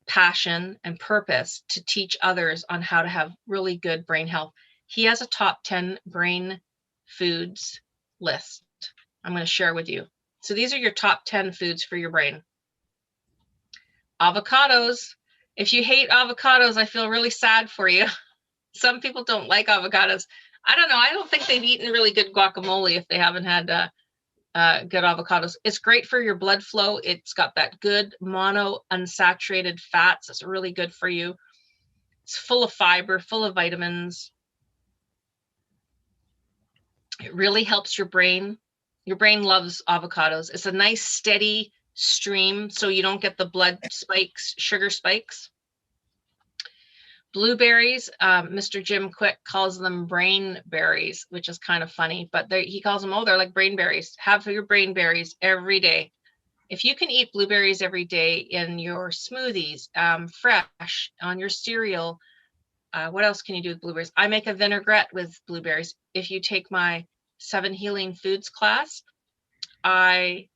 passion and purpose to teach others on how to have really good brain health. He has a top 10 brain foods list I'm going to share with you. So these are your top 10 foods for your brain. Avocados. If you hate avocados, I feel really sad for you. Some people don't like avocados. I don't know. I don't think they've eaten really good guacamole if they haven't had good avocados. It's great for your blood flow. It's got that good mono unsaturated fats. It's really good for you. It's full of fiber, full of vitamins. It really helps your brain. Your brain loves avocados. It's a nice steady stream, so you don't get the blood spikes, sugar spikes. Blueberries, Mr. Jim Quick calls them brain berries, which is kind of funny, but he calls them, they're like brain berries. Have your brain berries every day. If you can eat blueberries every day in your smoothies, fresh, on your cereal, what else can you do with blueberries? I make a vinaigrette with blueberries. If you take my 7 Healing Foods class, I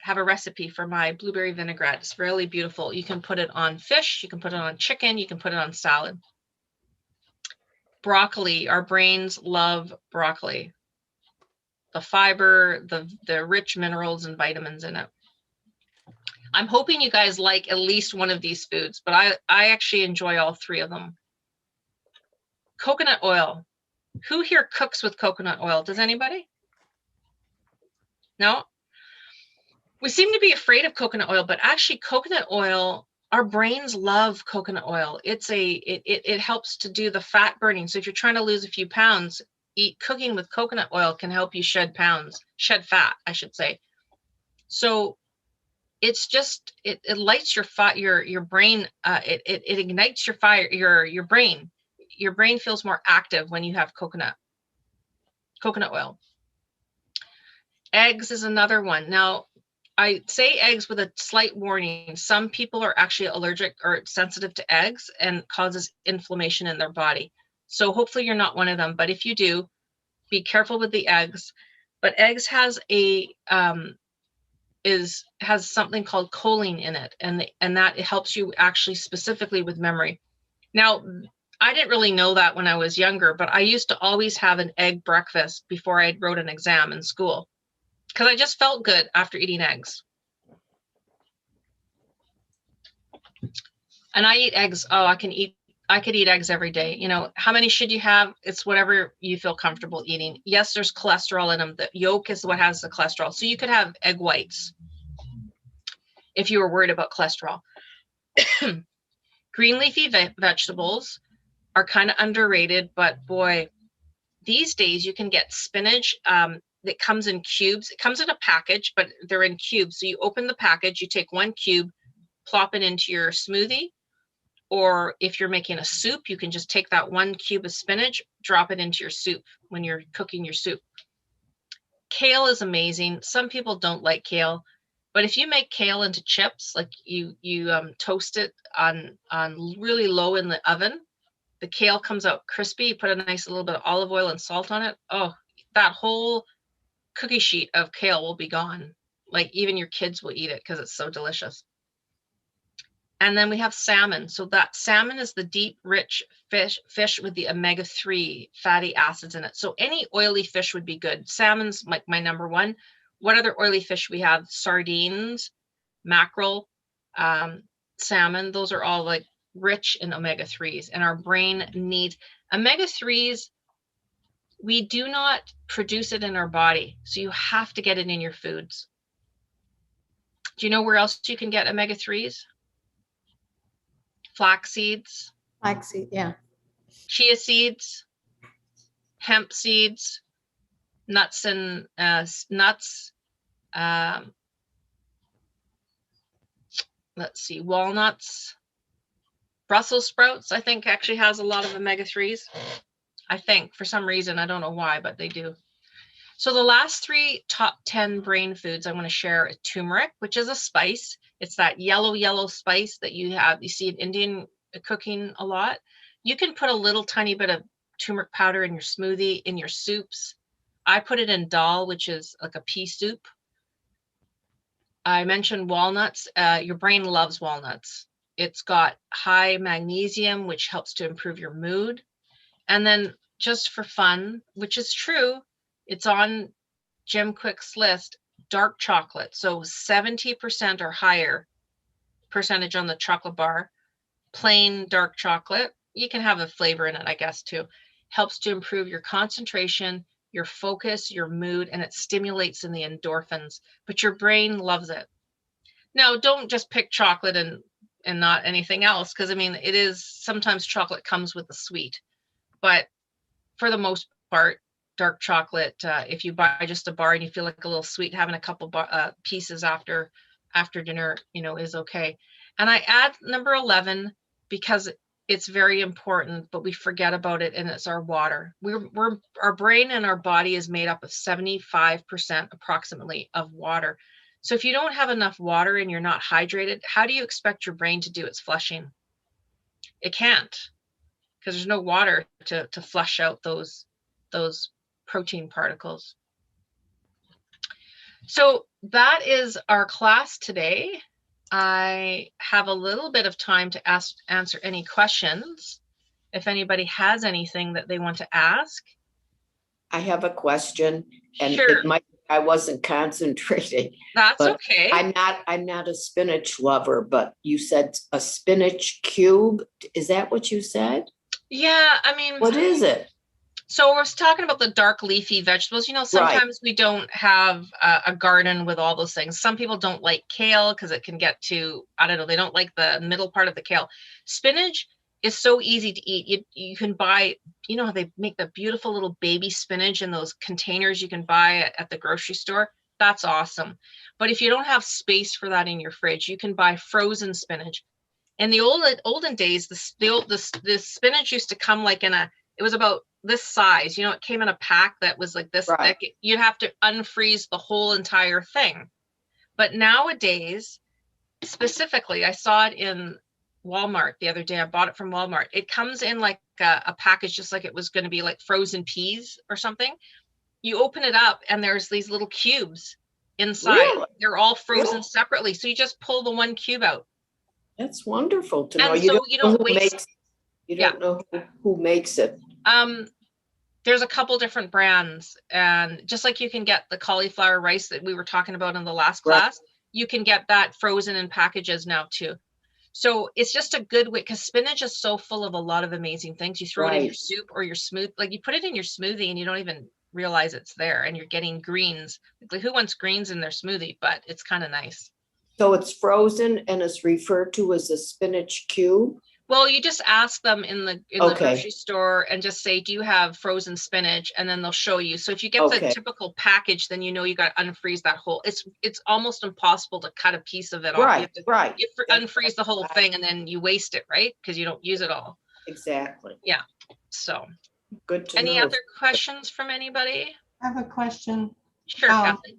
have a recipe for my blueberry vinaigrette. It's really beautiful. You can put it on fish, you can put it on chicken, you can put it on salad. Broccoli, our brains love broccoli. The fiber, the rich minerals and vitamins in it. I'm hoping you guys like at least one of these foods, but I actually enjoy all 3 of them. Coconut oil. Who here cooks with coconut oil? Does anybody? No? We seem to be afraid of coconut oil, but actually coconut oil, our brains love coconut oil. It helps to do the fat burning. So if you're trying to lose a few pounds, cooking with coconut oil can help you shed fat, I should say. So it's just, it lights your brain, it ignites your fire, your brain. Your brain feels more active when you have coconut oil. Eggs is another one. Now, I say eggs with a slight warning. Some people are actually allergic or sensitive to eggs and causes inflammation in their body. So hopefully you're not one of them, but if you do, be careful with the eggs. But eggs has has something called choline in it, and that it helps you actually specifically with memory. Now, I didn't really know that when I was younger, but I used to always have an egg breakfast before I wrote an exam in school, because I just felt good after eating eggs. And I eat eggs. I could eat eggs every day. You know, how many should you have? It's whatever you feel comfortable eating. Yes, there's cholesterol in them. The yolk is what has the cholesterol. So you could have egg whites if you were worried about cholesterol. Green leafy vegetables are kind of underrated, but boy, these days you can get spinach that comes in cubes. It comes in a package, but they're in cubes. So you open the package, you take 1 cube, plop it into your smoothie, or if you're making a soup, you can just take that 1 cube of spinach, drop it into your soup when you're cooking your soup. Kale is amazing. Some people don't like kale, but if you make kale into chips, like you toast it on really low in the oven, the kale comes out crispy. You put a nice little bit of olive oil and salt on it. Oh, that whole cookie sheet of kale will be gone. Like even your kids will eat it because it's so delicious. And then we have salmon. So that salmon is the deep, rich fish with the omega-3 fatty acids in it. So any oily fish would be good. Salmon's like my number 1. What other oily fish we have? Sardines, mackerel, salmon. Those are all like rich in omega-3s, and our brain needs omega-3s. We do not produce it in our body, so you have to get it in your foods. Do you know where else you can get omega-3s? Flax seeds, Flaxseed, yeah. chia seeds, hemp seeds, nuts and nuts. Let's see, walnuts, Brussels sprouts, I think actually has a lot of omega-3s. I think for some reason, I don't know why, but they do. So the last 3 top 10 brain foods I want to share is turmeric, which is a spice. It's that yellow spice that you see in Indian cooking a lot. You can put a little tiny bit of turmeric powder in your smoothie, in your soups. I put it in dal, which is like a pea soup. I mentioned walnuts. Your brain loves walnuts. It's got high magnesium, which helps to improve your mood. And then just for fun, which is true, it's on Jim Quick's list, dark chocolate. So 70% or higher percentage on the chocolate bar, plain dark chocolate. You can have a flavor in it, I guess, too. Helps to improve your concentration, your focus, your mood, and it stimulates in the endorphins, but your brain loves it. Now, don't just pick chocolate and not anything else, because I mean, it is sometimes chocolate comes with the sweet, but for the most part, dark chocolate, if you buy just a bar and you feel like a little sweet, having a couple pieces after dinner, is okay. And I add number 11 because it's very important, but we forget about it, and it's our water. Our brain and our body is made up of 75% approximately of water. So if you don't have enough water and you're not hydrated, how do you expect your brain to do its flushing? It can't, because there's no water to flush out those protein particles. So that is our class today. I have a little bit of time to answer any questions. If anybody has anything that they want to ask. I have a question, and Sure. I wasn't concentrating. That's but okay. I'm not a spinach lover, but you said a spinach cube. Is that what you said? Yeah, I mean, What is it? so I was talking about the dark leafy vegetables. Sometimes we don't have a garden with all those things. Some people don't like kale because it can get to, I don't know, they don't like the middle part of the kale. Spinach is so easy to eat. You can buy, how they make the beautiful little baby spinach in those containers you can buy at the grocery store. That's awesome. But if you don't have space for that in your fridge, you can buy frozen spinach. In the olden days, the spinach used to come like it was about this size, it came in a pack that was like this thick. You'd have to unfreeze the whole entire thing. But nowadays, specifically, I saw it in Walmart the other day. I bought it from Walmart. It comes in like a package, just like it was going to be like frozen peas or something. You open it up and there's these little cubes inside. Really? They're all frozen separately. So you just pull the one cube out. That's wonderful to know. And so you don't waste. You don't know who makes it. There's a couple different brands, and just like you can get the cauliflower rice that we were talking about in the last class, you can get that frozen in packages now too. So it's just a good way, because spinach is so full of a lot of amazing things. You throw it in your soup or your smoothie, like you put it in your smoothie and you don't even realize it's there, and you're getting greens. Like, who wants greens in their smoothie? But it's kind of nice. So it's frozen and it's referred to as a spinach cube? Well, you just ask them in the grocery store and just say, do you have frozen spinach? And then they'll show you. So if you get the typical package, then you got to unfreeze that whole. It's almost impossible to cut a piece of it off. Right, you have to unfreeze the whole thing, and then you waste it, right? Because you don't use it all. Exactly. Yeah. So good to know. Any other questions from anybody? I have a question. Sure, Kathleen.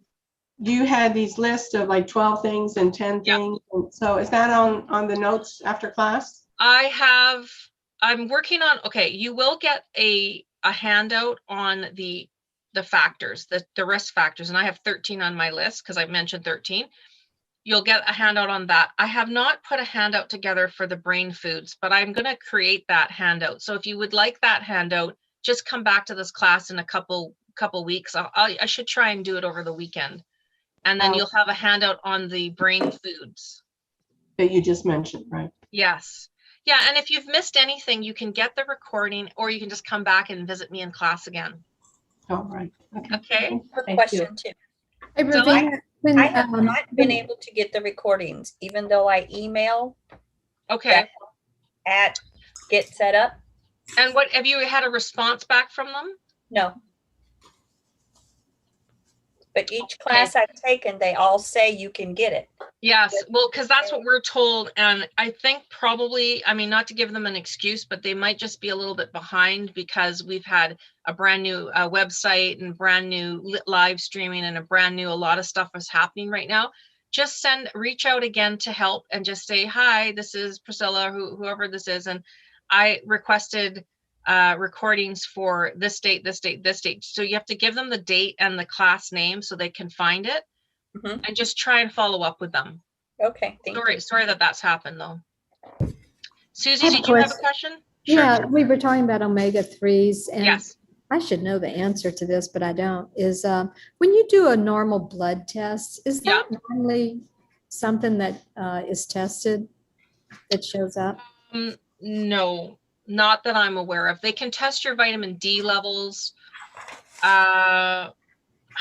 You had these lists of like 12 things and 10 things. And so is that on the notes after class? I'm working on, you will get a handout on the factors, the risk factors. And I have 13 on my list because I mentioned 13. You'll get a handout on that. I have not put a handout together for the brain foods, but I'm going to create that handout. So if you would like that handout, just come back to this class in a couple weeks. I should try and do it over the weekend. And then you'll have a handout on the brain foods that you just mentioned, right? Yes. Yeah, and if you've missed anything, you can get the recording, or you can just come back and visit me in class again. All right. Okay. Quick question too. Hey, Ravina, When, I have not been able to get the recordings, even though I email Okay. at Get Set Up. And what, have you had a response back from them? No. But each class I've taken, they all say you can get it. Yes, well, because that's what we're told. And I think probably, I mean, not to give them an excuse, but they might just be a little bit behind because we've had a brand new website and brand new live streaming and a lot of stuff is happening right now. Just reach out again to help and just say, hi, this is Priscilla, whoever this is. And I requested recordings for this date, this date, this date. So you have to give them the date and the class name so they can find it. Mm-hmm. And just try and follow up with them. Okay. Sorry that that's happened though. Susie, did you have a question? Sure. Yeah, we were talking about omega-3s, and yes. I should know the answer to this, but I don't. Is when you do a normal blood test, is that normally something that is tested that shows up? No, not that I'm aware of. They can test your vitamin D levels. I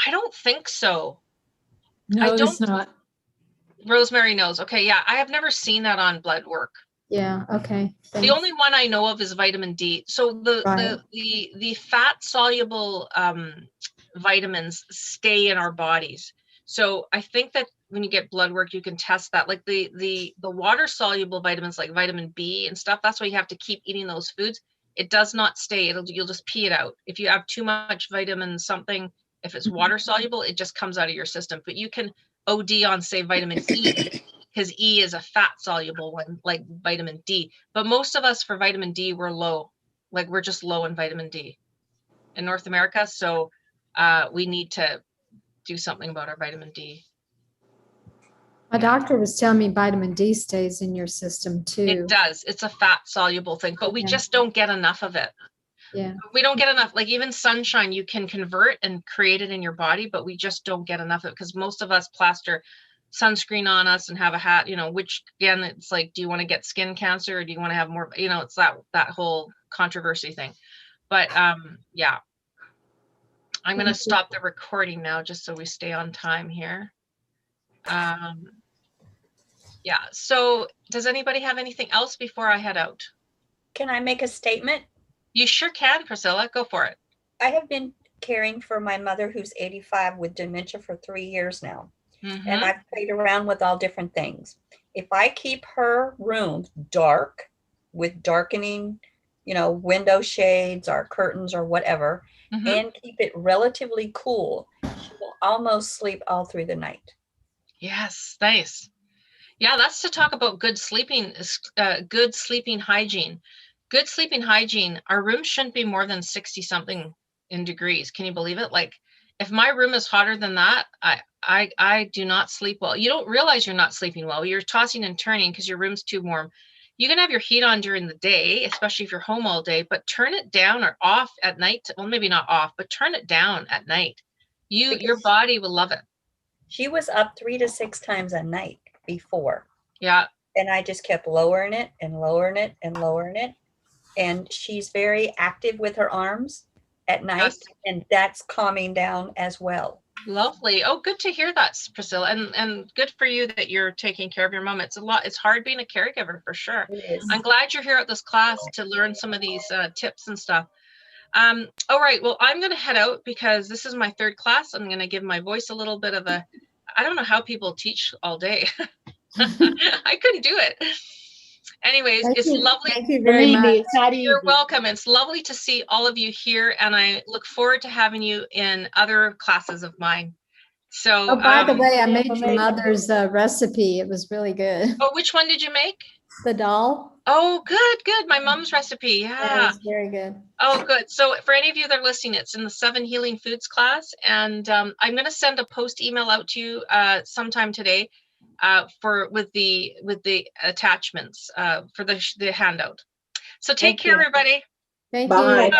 don't think so. No, it's not. Rosemary knows. Okay, yeah, I have never seen that on blood work. Yeah. Okay. Thanks. The only one I know of is vitamin D. So the fat soluble vitamins stay in our bodies. So I think that when you get blood work, you can test that. Like the water soluble vitamins like vitamin B and stuff. That's why you have to keep eating those foods. It does not stay. You'll just pee it out. If you have too much vitamin something. If it's water soluble, it just comes out of your system. But you can OD on, say, vitamin E, because E is a fat soluble one, like vitamin D. But most of us for vitamin D, we're low. Like we're just low in vitamin D in North America. So we need to do something about our vitamin D. My doctor was telling me vitamin D stays in your system too. It does. It's a fat soluble thing, but we just don't get enough of it. Yeah. We don't get enough. Like even sunshine, you can convert and create it in your body, but we just don't get enough of it because most of us plaster sunscreen on us and have a hat, which again, it's like, do you want to get skin cancer or do you want to have more, it's that whole controversy thing. But yeah, I'm going to stop the recording now just so we stay on time here. Yeah. So does anybody have anything else before I head out? Can I make a statement? You sure can, Priscilla. Go for it. I have been caring for my mother who's 85 with dementia for 3 years now. Mm-hmm. And I've played around with all different things. If I keep her room dark with darkening, window shades or curtains or whatever, mm-hmm. and keep it relatively cool, she will almost sleep all through the night. Yes, nice. Yeah, that's to talk about good sleeping hygiene. Good sleeping hygiene, our room shouldn't be more than 60 something in degrees. Can you believe it? Like if my room is hotter than that, I do not sleep well. You don't realize you're not sleeping well. You're tossing and turning because your room's too warm. You can have your heat on during the day, especially if you're home all day, but turn it down or off at night. Well, maybe not off, but turn it down at night. Your body will love it. She was up 3 to 6 times a night before. Yeah. And I just kept lowering it and lowering it and lowering it. And she's very active with her arms at night, yes. And that's calming down as well. Lovely. Oh, good to hear that, Priscilla. And good for you that you're taking care of your mom. It's a lot. It's hard being a caregiver for sure. It is. I'm glad you're here at this class to learn some of these tips and stuff. All right. Well, I'm going to head out because this is my 3rd class. I'm going to give my voice a little bit of I don't know how people teach all day. I couldn't do it. Anyways, it's lovely. Thank you very much. You're welcome. It's lovely to see all of you here, and I look forward to having you in other classes of mine. So, by the way, I made your mother's recipe. It was really good. Oh, which one did you make? The dal. Oh, good. My mom's recipe. Yeah. It's very good. Oh, good. So for any of you that are listening, it's in the 7 Healing Foods class, and I'm going to send a post email out to you sometime today. With the attachments for the handout. So take care, everybody. Thank Bye. you.